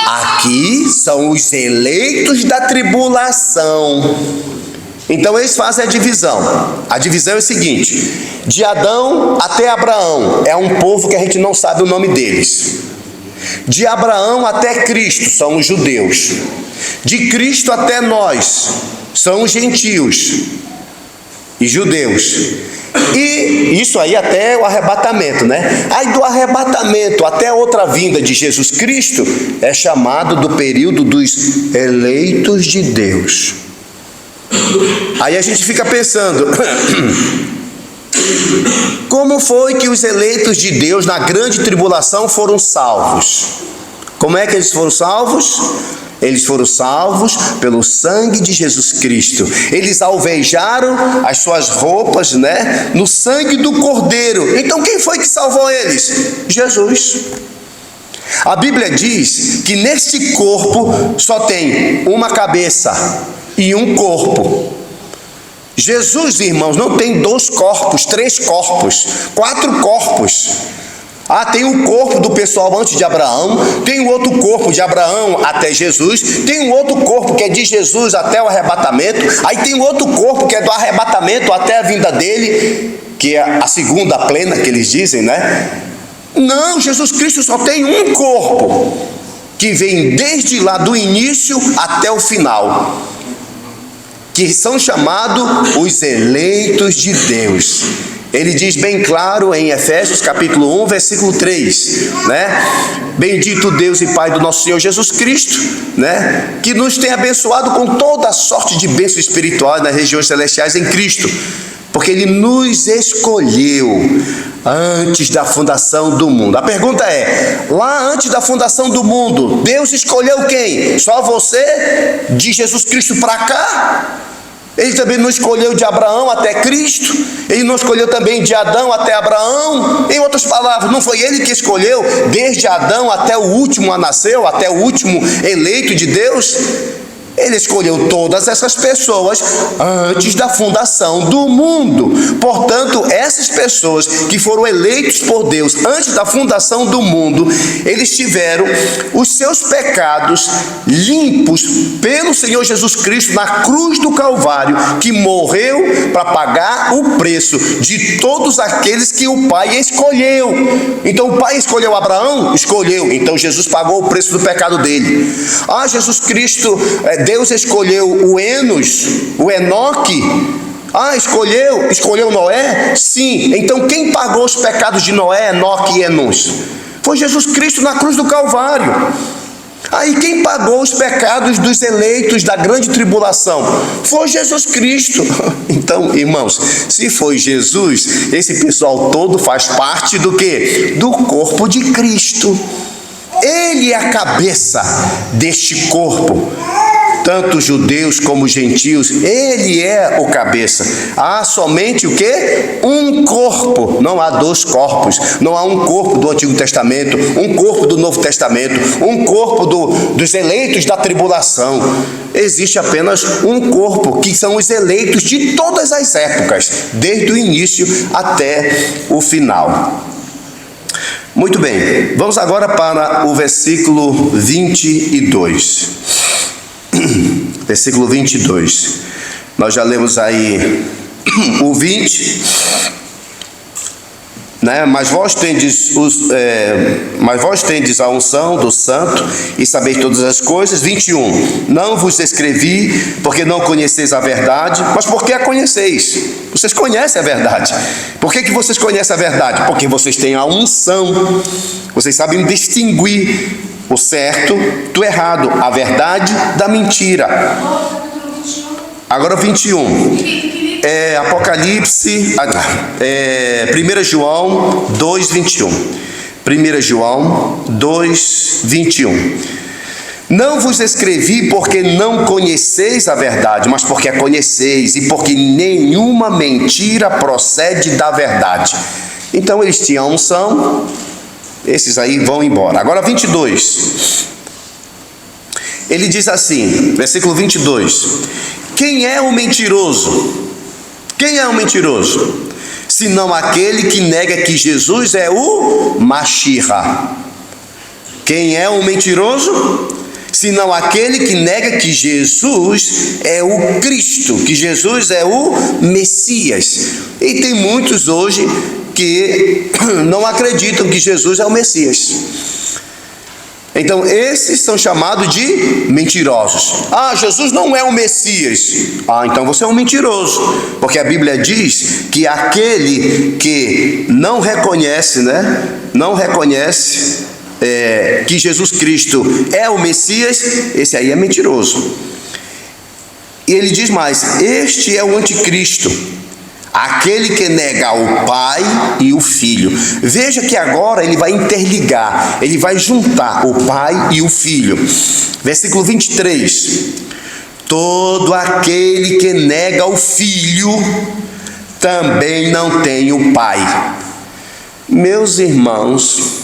Aqui são os eleitos da tribulação. Então eles fazem a divisão. A divisão é o seguinte: de Adão até Abraão é um povo que a gente não sabe o nome deles. De Abraão até Cristo são os judeus. De Cristo até nós são os gentios e judeus. E isso aí até o arrebatamento, né? Aí do arrebatamento até a outra vinda de Jesus Cristo é chamado do período dos eleitos de Deus. Aí a gente fica pensando: como foi que os eleitos de Deus na grande tribulação foram salvos? Como é que eles foram salvos? Eles foram salvos pelo sangue de Jesus Cristo. Eles alvejaram as suas roupas, né, no sangue do Cordeiro. Então quem foi que salvou eles? Jesus. A Bíblia diz que neste corpo só tem uma cabeça e um corpo. Jesus, irmãos, não tem 2 corpos, 3 corpos, 4 corpos. Tem um corpo do pessoal antes de Abraão, tem um outro corpo de Abraão até Jesus, tem um outro corpo que é de Jesus até o arrebatamento, aí tem um outro corpo que é do arrebatamento até a vinda dele, que é a segunda plena que eles dizem, né? Não, Jesus Cristo só tem um corpo, que vem desde lá do início até o final, que são chamados os eleitos de Deus. Ele diz bem claro em Efésios capítulo 1, versículo 3, né? Bendito Deus e Pai do nosso Senhor Jesus Cristo, né? Que nos tem abençoado com toda a sorte de bênçãos espirituais nas regiões celestiais em Cristo, porque Ele nos escolheu antes da fundação do mundo. A pergunta é, lá antes da fundação do mundo, Deus escolheu quem? Só você? De Jesus Cristo para cá? Ele também não escolheu de Abraão até Cristo? Ele não escolheu também de Adão até Abraão? Em outras palavras, não foi ele que escolheu desde Adão até o último a nasceu, até o último eleito de Deus? Ele escolheu todas essas pessoas antes da fundação do mundo. Portanto, essas pessoas que foram eleitos por Deus antes da fundação do mundo, eles tiveram os seus pecados limpos pelo Senhor Jesus Cristo na cruz do Calvário, que morreu para pagar o preço de todos aqueles que o Pai escolheu. Então o Pai escolheu Abraão? Escolheu. Então Jesus pagou o preço do pecado dele. Jesus Cristo, Deus escolheu o Enos, o Enoque. Escolheu Noé? Sim. Então quem pagou os pecados de Noé, Enoque e Enos? Foi Jesus Cristo na cruz do Calvário. Aí quem pagou os pecados dos eleitos da grande tribulação? Foi Jesus Cristo. Então, irmãos, se foi Jesus, esse pessoal todo faz parte do quê? Do corpo de Cristo. Ele é a cabeça deste corpo. Tanto judeus como gentios, ele é o cabeça. Há somente o quê? Um corpo, não há 2 corpos. Não há um corpo do Antigo Testamento, um corpo do Novo Testamento, um corpo dos eleitos da tribulação. Existe apenas um corpo, que são os eleitos de todas as épocas, desde o início até o final. Muito bem, vamos agora para o versículo 22. Versículo 22. Nós já lemos aí o 20, né? Mas vós tendes a unção do Santo e sabeis todas as coisas. 21. Não vos escrevi porque não conheceis a verdade, mas porque a conheceis. Vocês conhecem a verdade. Por que vocês conhecem a verdade? Porque vocês têm a unção. Vocês sabem distinguir o certo do errado, a verdade da mentira. Agora 21. Apocalipse, 1 João 2:21. 1 João 2:21. Não vos escrevi porque não conheceis a verdade, mas porque a conheceis, e porque nenhuma mentira procede da verdade. Então eles tinham unção. Esses aí vão embora. Agora 22. Ele diz assim, versículo 22. Quem é o mentiroso? Quem é o mentiroso? Senão aquele que nega que Jesus é o Mashiach. Quem é o mentiroso? Senão aquele que nega que Jesus é o Cristo, que Jesus é o Messias. E tem muitos hoje que não acreditam que Jesus é o Messias. Então esses são chamados de mentirosos. Jesus não é o Messias. Então você é um mentiroso, porque a Bíblia diz que aquele que não reconhece, não reconhece que Jesus Cristo é o Messias, esse aí é mentiroso. E ele diz mais: este é o anticristo, aquele que nega o Pai e o Filho. Veja que agora ele vai interligar, ele vai juntar o Pai e o Filho. Versículo 23. Todo aquele que nega o Filho também não tem o Pai. Meus irmãos,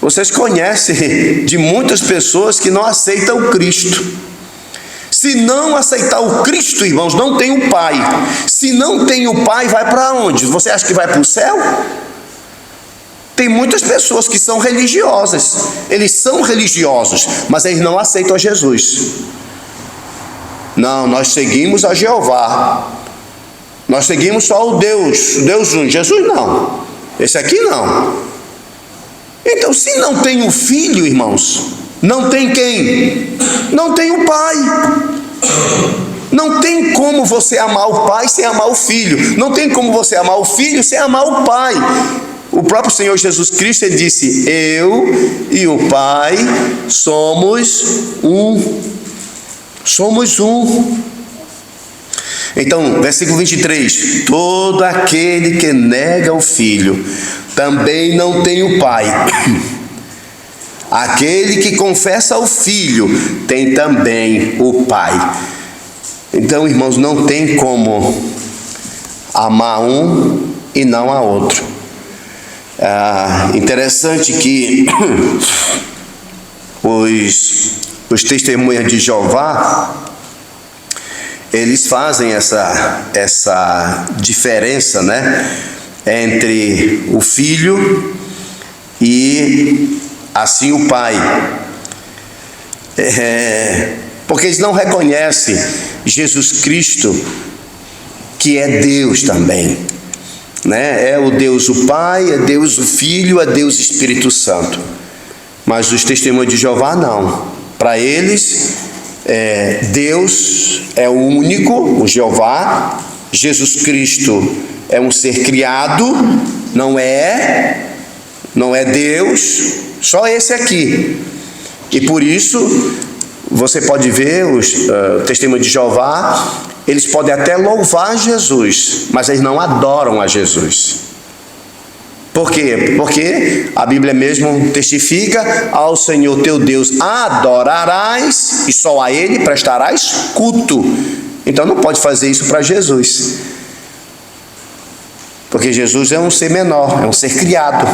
vocês conhecem de muitas pessoas que não aceitam Cristo. Se não aceitar o Cristo, irmãos, não tem o Pai. Se não tem o Pai, vai para onde? Você acha que vai para o céu? Tem muitas pessoas que são religiosas. Eles são religiosos, mas eles não aceitam a Jesus. Não, nós seguimos a Jeová. Nós seguimos só o Deus único. Jesus não. Esse aqui não. Então, se não tem o Filho, irmãos, não tem quem? Não tem o Pai. Não tem como você amar o Pai sem amar o Filho. Não tem como você amar o Filho sem amar o Pai. O próprio Senhor Jesus Cristo, ele disse: eu e o Pai somos um. Somos um. Então, versículo 23: todo aquele que nega o Filho também não tem o Pai. Aquele que confessa o Filho tem também o Pai. Então, irmãos, não tem como amar um e não a outro. Interessante que os testemunhas de Jeová, eles fazem essa diferença, né, entre o Filho e assim o Pai. Porque eles não reconhecem Jesus Cristo, que é Deus também, né? É o Deus o Pai, é Deus o Filho, é Deus o Espírito Santo. Mas os testemunhos de Jeová não. Para eles, Deus é o único, o Jeová. Jesus Cristo é um ser criado, não é Deus, só esse aqui. E por isso, você pode ver os testemunhos de Jeová, eles podem até louvar Jesus, mas eles não adoram a Jesus. Por quê? Porque a Bíblia mesmo testifica: ao Senhor teu Deus adorarás e só a Ele prestarás culto. Então não pode fazer isso para Jesus, porque Jesus é um ser menor, é um ser criado.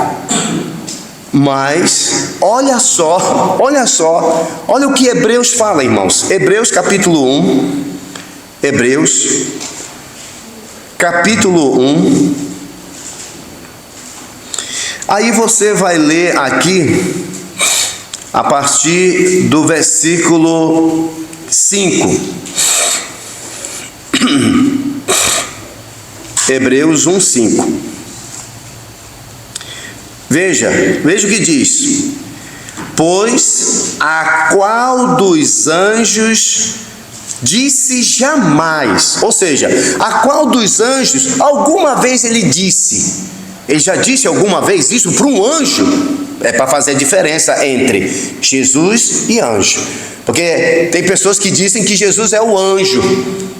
Mas olha só, olha o que Hebreus fala, irmãos. Hebreus capítulo 1, Hebreus capítulo 1. Aí você vai ler aqui a partir do versículo 5. Hebreus 1, 5. Veja o que diz: pois a qual dos anjos disse jamais? Ou seja, a qual dos anjos alguma vez ele disse? Ele já disse alguma vez isso para um anjo? É para fazer a diferença entre Jesus e anjo. Porque tem pessoas que dizem que Jesus é o anjo.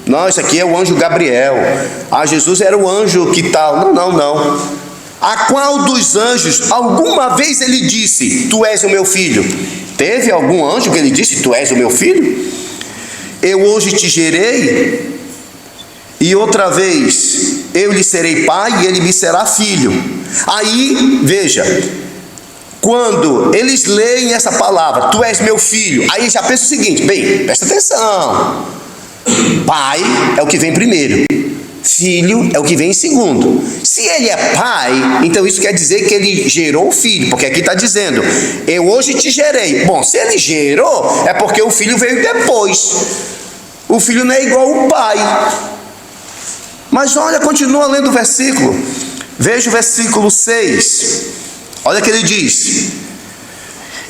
Não, isso aqui é o anjo Gabriel. Jesus era o anjo que tal. Não. A qual dos anjos alguma vez ele disse: tu és o meu filho? Teve algum anjo que ele disse: tu és o meu filho? Eu hoje te gerei, e outra vez eu lhe serei pai e ele me será filho. Aí, veja, quando eles leem essa palavra, tu és meu filho, aí já pensa o seguinte: bem, presta atenção, pai é o que vem primeiro, filho é o que vem em segundo. Se ele é pai, então isso quer dizer que ele gerou o filho, porque aqui está dizendo: eu hoje te gerei. Bom, se ele gerou, é porque o filho veio depois. O filho não é igual ao pai. Mas olha, continua lendo o versículo. Veja o versículo 6. Olha o que ele diz: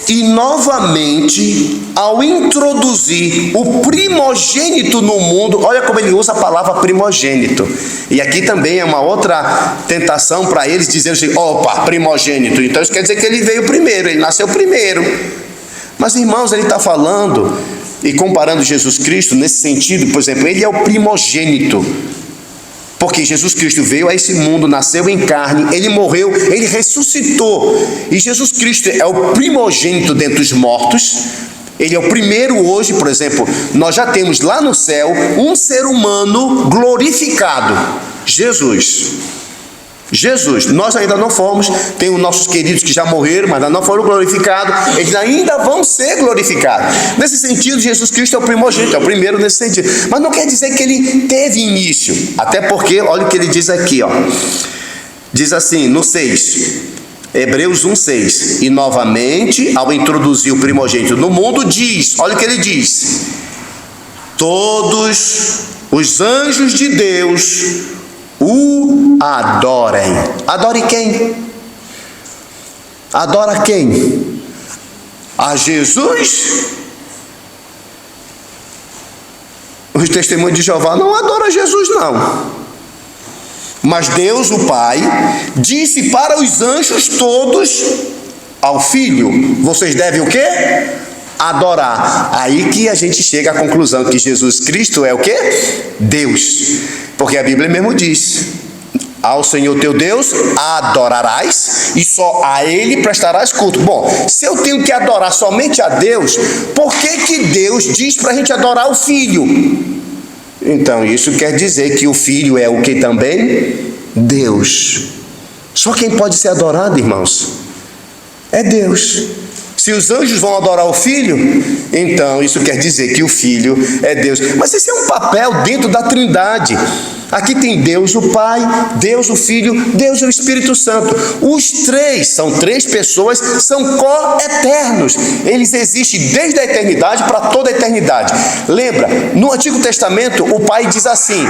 e novamente, ao introduzir o primogênito no mundo, olha como ele usa a palavra primogênito. E aqui também é uma outra tentação para eles, dizer assim: opa, primogênito, então isso quer dizer que ele veio primeiro, ele nasceu primeiro. Mas, irmãos, ele está falando e comparando Jesus Cristo nesse sentido. Por exemplo, ele é o primogênito, porque Jesus Cristo veio a esse mundo, nasceu em carne, ele morreu, ele ressuscitou. E Jesus Cristo é o primogênito dentre os mortos. Ele é o primeiro hoje. Por exemplo, nós já temos lá no céu um ser humano glorificado, Jesus. Jesus. Nós ainda não fomos, tem os nossos queridos que já morreram, mas ainda não foram glorificados, eles ainda vão ser glorificados. Nesse sentido, Jesus Cristo é o primogênito, é o primeiro nesse sentido. Mas não quer dizer que ele teve início, até porque, olha o que ele diz aqui, ó. Diz assim, no 6, Hebreus 1:6, e novamente, ao introduzir o primogênito no mundo, diz, olha o que ele diz: todos os anjos de Deus o adorem. Adore quem? Adora quem? A Jesus? Os testemunhos de Jeová não adoram a Jesus, não. Mas Deus, o Pai, disse para os anjos todos ao Filho: vocês devem o quê? Adorar. Aí que a gente chega à conclusão que Jesus Cristo é o quê? Deus. Porque a Bíblia mesmo diz: ao Senhor teu Deus adorarás e só a Ele prestarás culto. Bom, se eu tenho que adorar somente a Deus, por que Deus diz para a gente adorar o Filho? Então isso quer dizer que o Filho é o que também? Deus. Só quem pode ser adorado, irmãos, é Deus. Se os anjos vão adorar o Filho, então isso quer dizer que o Filho é Deus. Mas esse é um papel dentro da Trindade. Aqui tem Deus o Pai, Deus o Filho, Deus o Espírito Santo. Os três, são três pessoas, são co-eternos. Eles existem desde a eternidade para toda a eternidade. Lembra, no Antigo Testamento o Pai diz assim.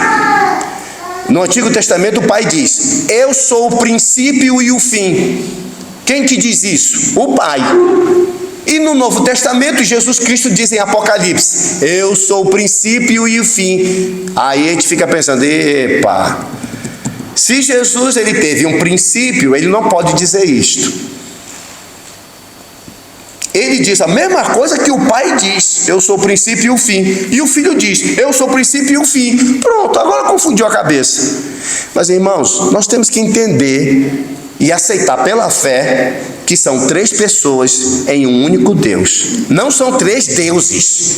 No Antigo Testamento o Pai diz: eu sou o princípio e o fim. Quem que diz isso? O Pai. E no Novo Testamento, Jesus Cristo diz em Apocalipse: eu sou o princípio e o fim. Aí a gente fica pensando: epa, se Jesus ele teve um princípio, ele não pode dizer isto. Ele diz a mesma coisa que o Pai diz: eu sou o princípio e o fim. E o Filho diz: eu sou o princípio e o fim. Pronto, agora confundiu a cabeça. Mas irmãos, nós temos que entender e aceitar pela fé que são três pessoas em um único Deus. Não são três deuses.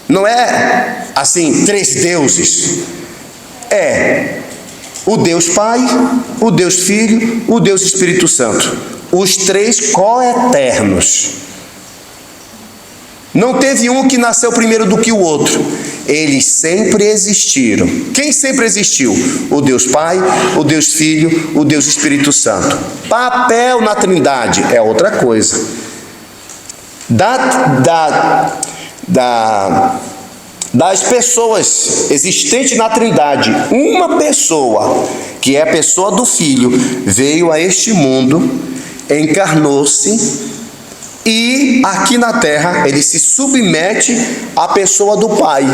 Não é assim, três deuses. É o Deus Pai, o Deus Filho, o Deus Espírito Santo. Os três co-eternos. Não teve um que nasceu primeiro do que o outro. Eles sempre existiram. Quem sempre existiu? O Deus Pai, o Deus Filho, o Deus Espírito Santo. Papel na Trindade é outra coisa. Das pessoas existentes na Trindade, uma pessoa, que é a pessoa do Filho, veio a este mundo, encarnou-se, e aqui na terra ele se submete à pessoa do Pai.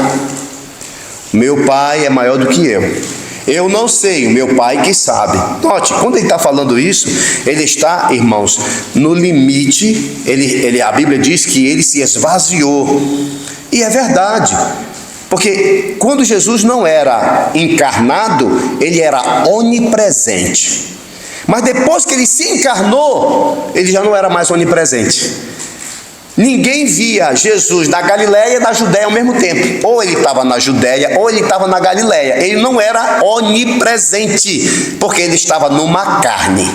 Meu Pai é maior do que eu. Eu não sei, o meu Pai que sabe. Note, quando ele está falando isso, ele está, irmãos, no limite. A Bíblia diz que ele se esvaziou. E é verdade. Porque quando Jesus não era encarnado, ele era onipresente. Mas depois que ele se encarnou, ele já não era mais onipresente. Ninguém via Jesus da Galileia e da Judéia ao mesmo tempo. Ou ele estava na Judéia, ou ele estava na Galileia. Ele não era onipresente, porque ele estava numa carne.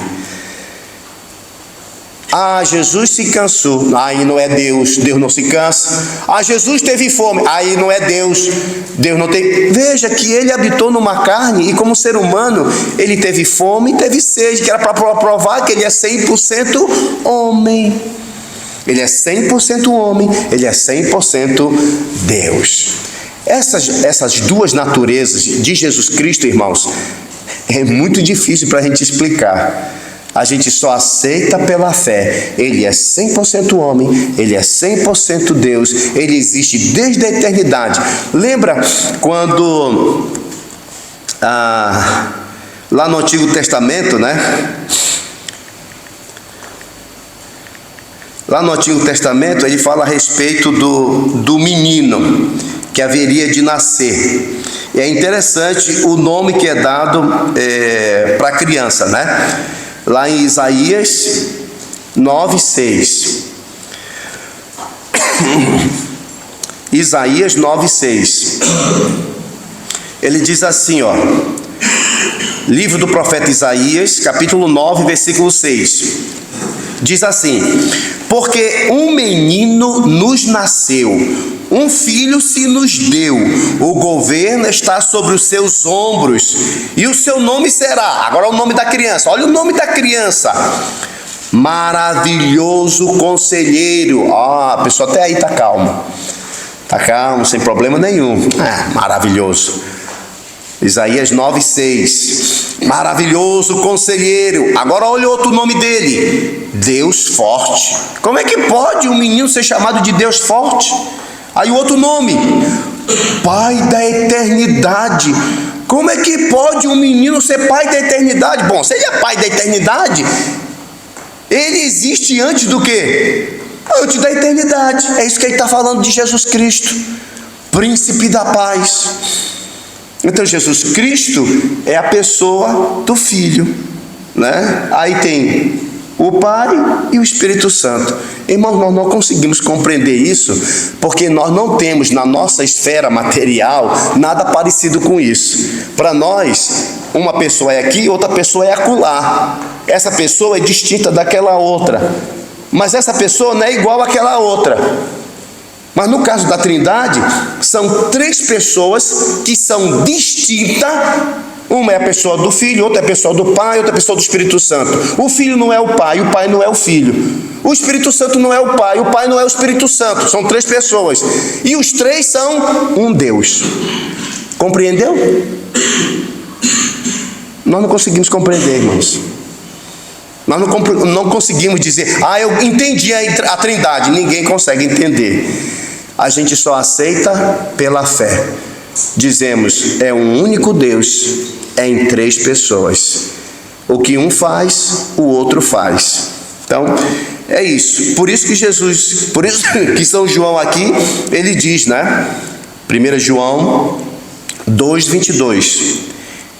Ah, Jesus se cansou. Aí não é Deus. Deus não se cansa. Ah, Jesus teve fome. Aí não é Deus. Deus não tem. Veja que ele habitou numa carne e como ser humano, ele teve fome e teve sede, que era para provar que ele é 100% homem. Ele é 100% homem, ele é 100% Deus. Essas duas naturezas de Jesus Cristo, irmãos, é muito difícil para a gente explicar. A gente só aceita pela fé. Ele é 100% homem, ele é 100% Deus, ele existe desde a eternidade. Lembra quando lá no Antigo Testamento, né? Lá no Antigo Testamento ele fala a respeito do menino que haveria de nascer. E é interessante o nome que é dado para a criança, né? Lá em Isaías 9:6. Isaías 9:6. Ele diz assim, ó: Livro do profeta Isaías, capítulo 9, versículo 6. Diz assim: porque um menino nos nasceu, um filho se nos deu, o governo está sobre os seus ombros, e o seu nome será, agora o nome da criança, olha o nome da criança: Maravilhoso Conselheiro. A pessoa até aí está calma, sem problema nenhum. Maravilhoso. Isaías 9:6. Maravilhoso Conselheiro. Agora olha outro nome dele: Deus Forte. Como é que pode um menino ser chamado de Deus Forte? Aí o outro nome: Pai da Eternidade. Como é que pode um menino ser pai da eternidade? Bom, se ele é pai da eternidade, ele existe antes do quê? Antes da eternidade. É isso que ele está falando de Jesus Cristo, Príncipe da Paz. Então Jesus Cristo é a pessoa do Filho, né? Aí tem o Pai e o Espírito Santo. Irmãos, nós não conseguimos compreender isso porque nós não temos na nossa esfera material nada parecido com isso. Para nós, uma pessoa é aqui, outra pessoa é acolá. Essa pessoa é distinta daquela outra, mas essa pessoa não é igual àquela outra. Mas no caso da Trindade, são três pessoas que são distintas. Uma é a pessoa do Filho, outra é a pessoa do Pai, outra é a pessoa do Espírito Santo. O Filho não é o Pai não é o Filho. O Espírito Santo não é o Pai não é o Espírito Santo. São três pessoas. E os três são um Deus. Compreendeu? Nós não conseguimos compreender, irmãos. Nós não conseguimos dizer: eu entendi a Trindade. Ninguém consegue entender. A gente só aceita pela fé. Dizemos: é um único Deus, é em três pessoas. O que um faz, o outro faz. Então, é isso. Por isso que São João aqui, ele diz, né? 1 João 2:22.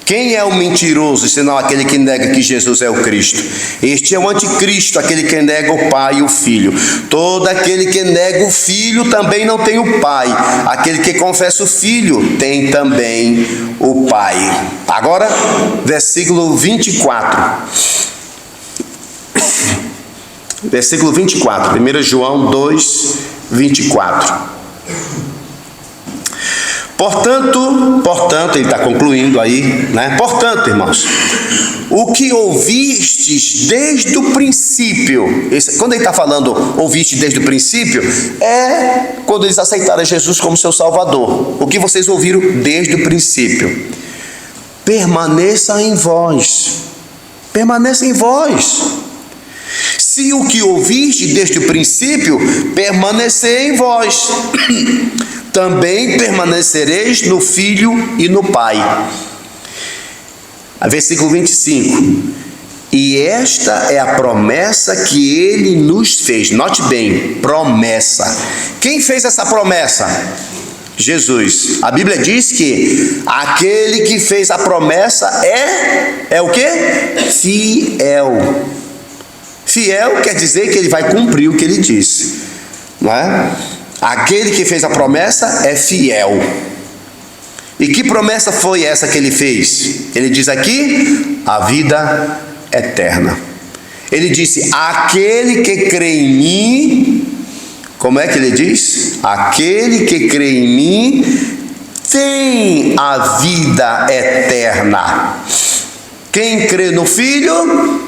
Quem é o mentiroso, senão aquele que nega que Jesus é o Cristo? Este é o anticristo, aquele que nega o Pai e o Filho. Todo aquele que nega o Filho também não tem o Pai. Aquele que confessa o Filho tem também o Pai. Agora, versículo 24. Versículo 24, 1 João 2:24. Portanto, ele está concluindo aí, né? Portanto, irmãos, o que ouvistes desde o princípio, quando ele está falando ouviste desde o princípio, é quando eles aceitaram Jesus como seu Salvador. O que vocês ouviram desde o princípio, permaneça em vós. Permaneça em vós. Se o que ouviste desde o princípio permanecer em vós, também permanecereis no Filho e no Pai. Versículo 25. E esta é a promessa que ele nos fez. Note bem, promessa. Quem fez essa promessa? Jesus. A Bíblia diz que aquele que fez a promessa é o quê? Fiel. Fiel quer dizer que ele vai cumprir o que ele disse, não é? Aquele que fez a promessa é fiel. E que promessa foi essa que ele fez? Ele diz aqui: a vida eterna. Ele disse: aquele que crê em mim, como é que ele diz? Aquele que crê em mim tem a vida eterna. Quem crê no Filho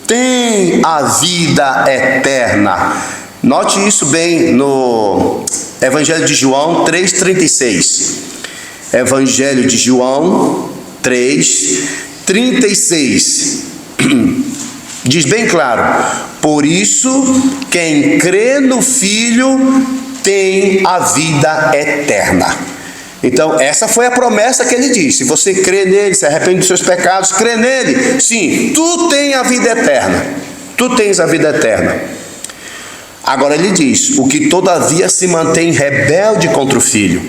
tem a vida eterna. Note isso bem no Evangelho de João 3,36. Evangelho de João 3,36. Diz bem claro: por isso, quem crê no Filho tem a vida eterna. Então, essa foi a promessa que ele disse. Se você crê nele, se arrepende dos seus pecados, crê nele, sim, tu tens a vida eterna. Tu tens a vida eterna. Agora ele diz: o que todavia se mantém rebelde contra o Filho.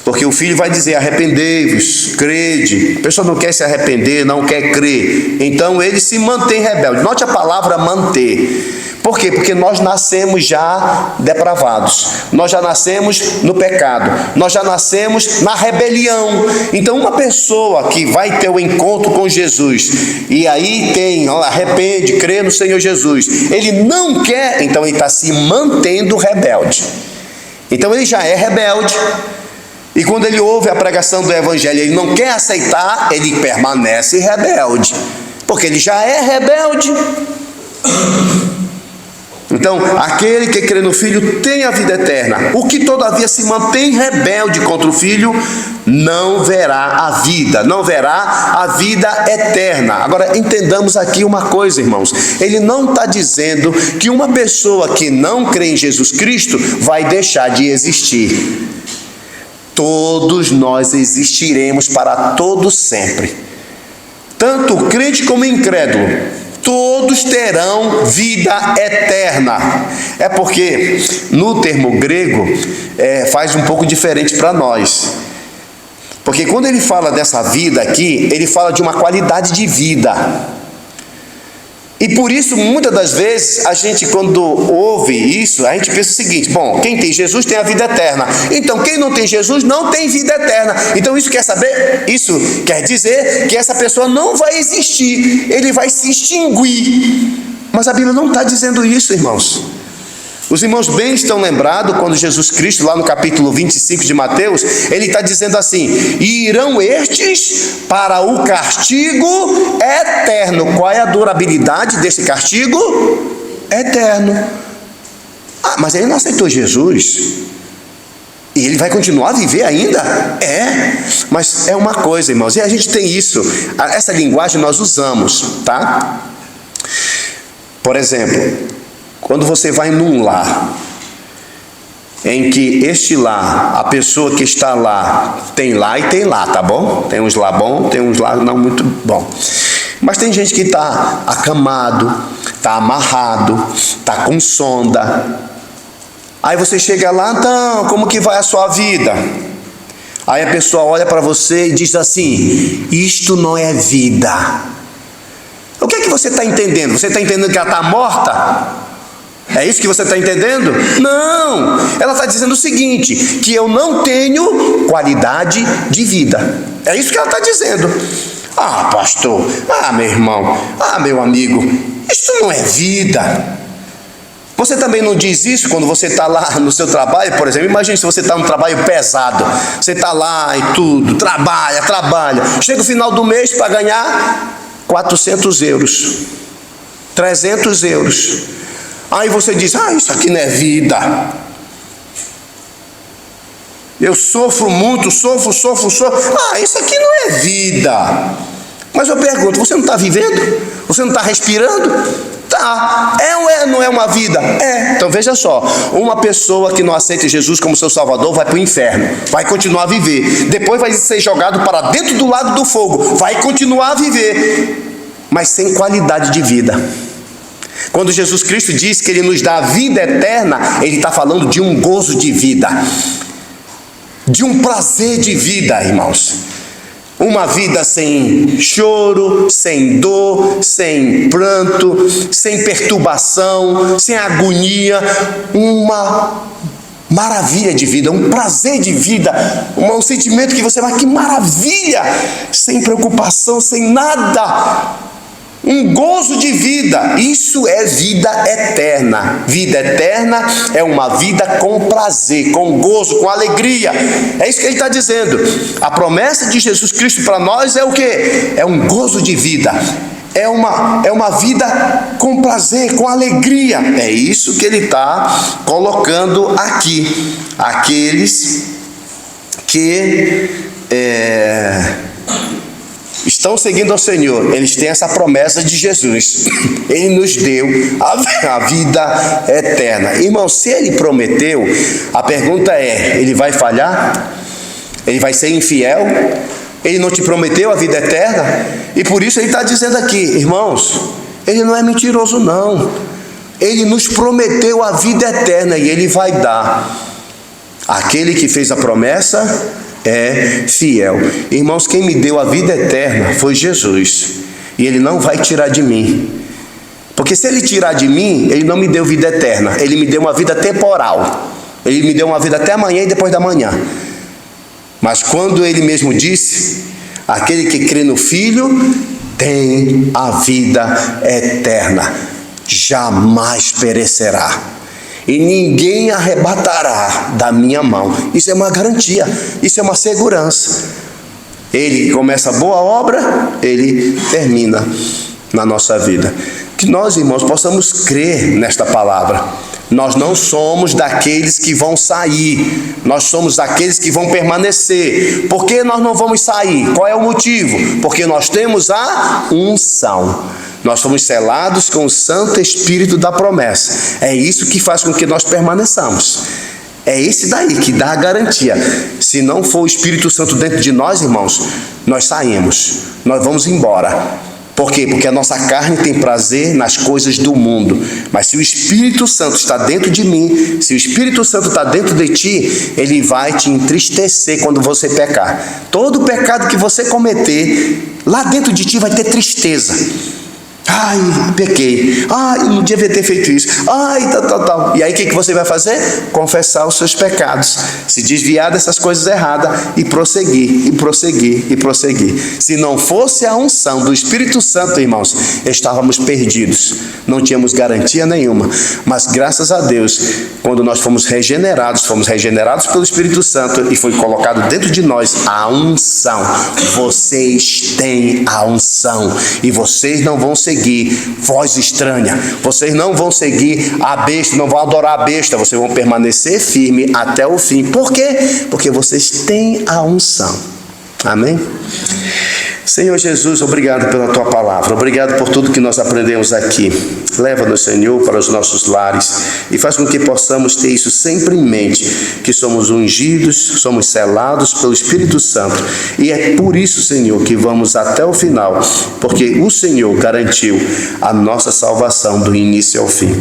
Porque o filho vai dizer: arrependei-vos, crede. A pessoa não quer se arrepender, não quer crer. Então ele se mantém rebelde. Note a palavra manter. Por quê? Porque nós nascemos já depravados. Nós já nascemos no pecado. Nós já nascemos na rebelião. Então uma pessoa que vai ter o encontro com Jesus, e aí arrepende, crê no Senhor Jesus, ele não quer, então ele está se mantendo rebelde. Então ele já é rebelde. E quando ele ouve a pregação do evangelho, ele não quer aceitar, ele permanece rebelde, porque ele já é rebelde. Então, aquele que crê no Filho tem a vida eterna. O que todavia se mantém rebelde contra o Filho, não verá a vida, não verá a vida eterna. Agora, entendamos aqui uma coisa, irmãos. Ele não está dizendo que uma pessoa que não crê em Jesus Cristo vai deixar de existir. Todos nós existiremos para todo sempre. Tanto crente como incrédulo, todos terão vida eterna. É porque no termo grego faz um pouco diferente para nós. Porque quando ele fala dessa vida aqui, ele fala de uma qualidade de vida. E por isso, muitas das vezes, a gente quando ouve isso, a gente pensa o seguinte: bom, quem tem Jesus tem a vida eterna. Então, quem não tem Jesus não tem vida eterna. Então, isso quer dizer que essa pessoa não vai existir. Ele vai se extinguir. Mas a Bíblia não está dizendo isso, irmãos. Os irmãos bem estão lembrados quando Jesus Cristo, lá no capítulo 25 de Mateus, ele está dizendo assim: e irão estes para o castigo eterno. Qual é a durabilidade desse castigo? Eterno. Ah, mas ele não aceitou Jesus. E ele vai continuar a viver ainda? Mas é uma coisa, irmãos, e a gente tem isso, essa linguagem nós usamos, tá? Por exemplo, quando você vai num lar, em que este lar, a pessoa que está lá, tem lá e tem lá, tá bom? Tem uns lá bom, tem uns lá não muito bom. Mas tem gente que está acamado, está amarrado, está com sonda. Aí você chega lá: então, como que vai a sua vida? Aí a pessoa olha para você e diz assim: isto não é vida. O que é que você está entendendo? Você está entendendo que ela está morta? É isso que você está entendendo? Não! Ela está dizendo o seguinte: que eu não tenho qualidade de vida. É isso que ela está dizendo. Ah, pastor, meu irmão, meu amigo, isso não é vida. Você também não diz isso quando você está lá no seu trabalho, por exemplo? Imagine se você está num trabalho pesado. Você está lá e tudo, trabalha. Chega o final do mês para ganhar 400 euros, 300 euros. Aí você diz: isso aqui não é vida. Eu sofro muito, sofro. Isso aqui não é vida. Mas eu pergunto: você não está vivendo? Você não está respirando? Tá. É ou não é uma vida? Então veja só: uma pessoa que não aceita Jesus como seu Salvador vai para o inferno, vai continuar a viver. Depois vai ser jogado para dentro do lago do fogo, vai continuar a viver, mas sem qualidade de vida. Quando Jesus Cristo diz que Ele nos dá a vida eterna, Ele está falando de um gozo de vida, de um prazer de vida, irmãos. Uma vida sem choro, sem dor, sem pranto, sem perturbação, sem agonia. Uma maravilha de vida, um prazer de vida, um sentimento que você vai: que maravilha! Sem preocupação, sem nada. Um gozo de vida. Isso é vida eterna. Vida eterna é uma vida com prazer, com gozo, com alegria. É isso que ele está dizendo. A promessa de Jesus Cristo para nós é o quê? É um gozo de vida. É uma vida com prazer, com alegria. É isso que ele está colocando aqui. Aqueles que estão seguindo ao Senhor, eles têm essa promessa de Jesus. Ele nos deu a vida eterna. Irmão, se Ele prometeu, a pergunta é: Ele vai falhar? Ele vai ser infiel? Ele não te prometeu a vida eterna? E por isso Ele está dizendo aqui, irmãos, Ele não é mentiroso não. Ele nos prometeu a vida eterna e Ele vai dar. Aquele que fez a promessa é fiel. Irmãos, quem me deu a vida eterna foi Jesus. E Ele não vai tirar de mim. Porque se Ele tirar de mim, Ele não me deu vida eterna. Ele me deu uma vida temporal. Ele me deu uma vida até amanhã e depois da manhã. Mas quando Ele mesmo disse, aquele que crê no Filho tem a vida eterna. Jamais perecerá. E ninguém arrebatará da minha mão. Isso é uma garantia, isso é uma segurança. Ele começa a boa obra, Ele termina na nossa vida. Que nós, irmãos, possamos crer nesta palavra. Nós não somos daqueles que vão sair, nós somos daqueles que vão permanecer. Por que nós não vamos sair? Qual é o motivo? Porque nós temos a unção. Nós fomos selados com o Santo Espírito da promessa. É isso que faz com que nós permaneçamos. É esse daí que dá a garantia. Se não for o Espírito Santo dentro de nós, irmãos, nós saímos, nós vamos embora. Por quê? Porque a nossa carne tem prazer nas coisas do mundo. Mas se o Espírito Santo está dentro de mim, se o Espírito Santo está dentro de ti, ele vai te entristecer quando você pecar. Todo pecado que você cometer, lá dentro de ti vai ter tristeza. Ai, pequei. Ai, não devia ter feito isso. Ai, tal. E aí o que você vai fazer? Confessar os seus pecados. Se desviar dessas coisas erradas e prosseguir, e prosseguir, e prosseguir. Se não fosse a unção do Espírito Santo, irmãos, estávamos perdidos. Não tínhamos garantia nenhuma. Mas graças a Deus, quando nós fomos regenerados pelo Espírito Santo e foi colocado dentro de nós a unção. Vocês têm a unção. E vocês não vão seguir voz estranha, vocês não vão seguir a besta, não vão adorar a besta, vocês vão permanecer firme até o fim. Por quê? Porque vocês têm a unção. Amém? Senhor Jesus, obrigado pela Tua palavra, obrigado por tudo que nós aprendemos aqui. Leva-nos, Senhor, para os nossos lares e faz com que possamos ter isso sempre em mente, que somos ungidos, somos selados pelo Espírito Santo. E é por isso, Senhor, que vamos até o final, porque o Senhor garantiu a nossa salvação do início ao fim.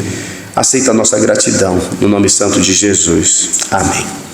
Aceita a nossa gratidão, no nome santo de Jesus. Amém.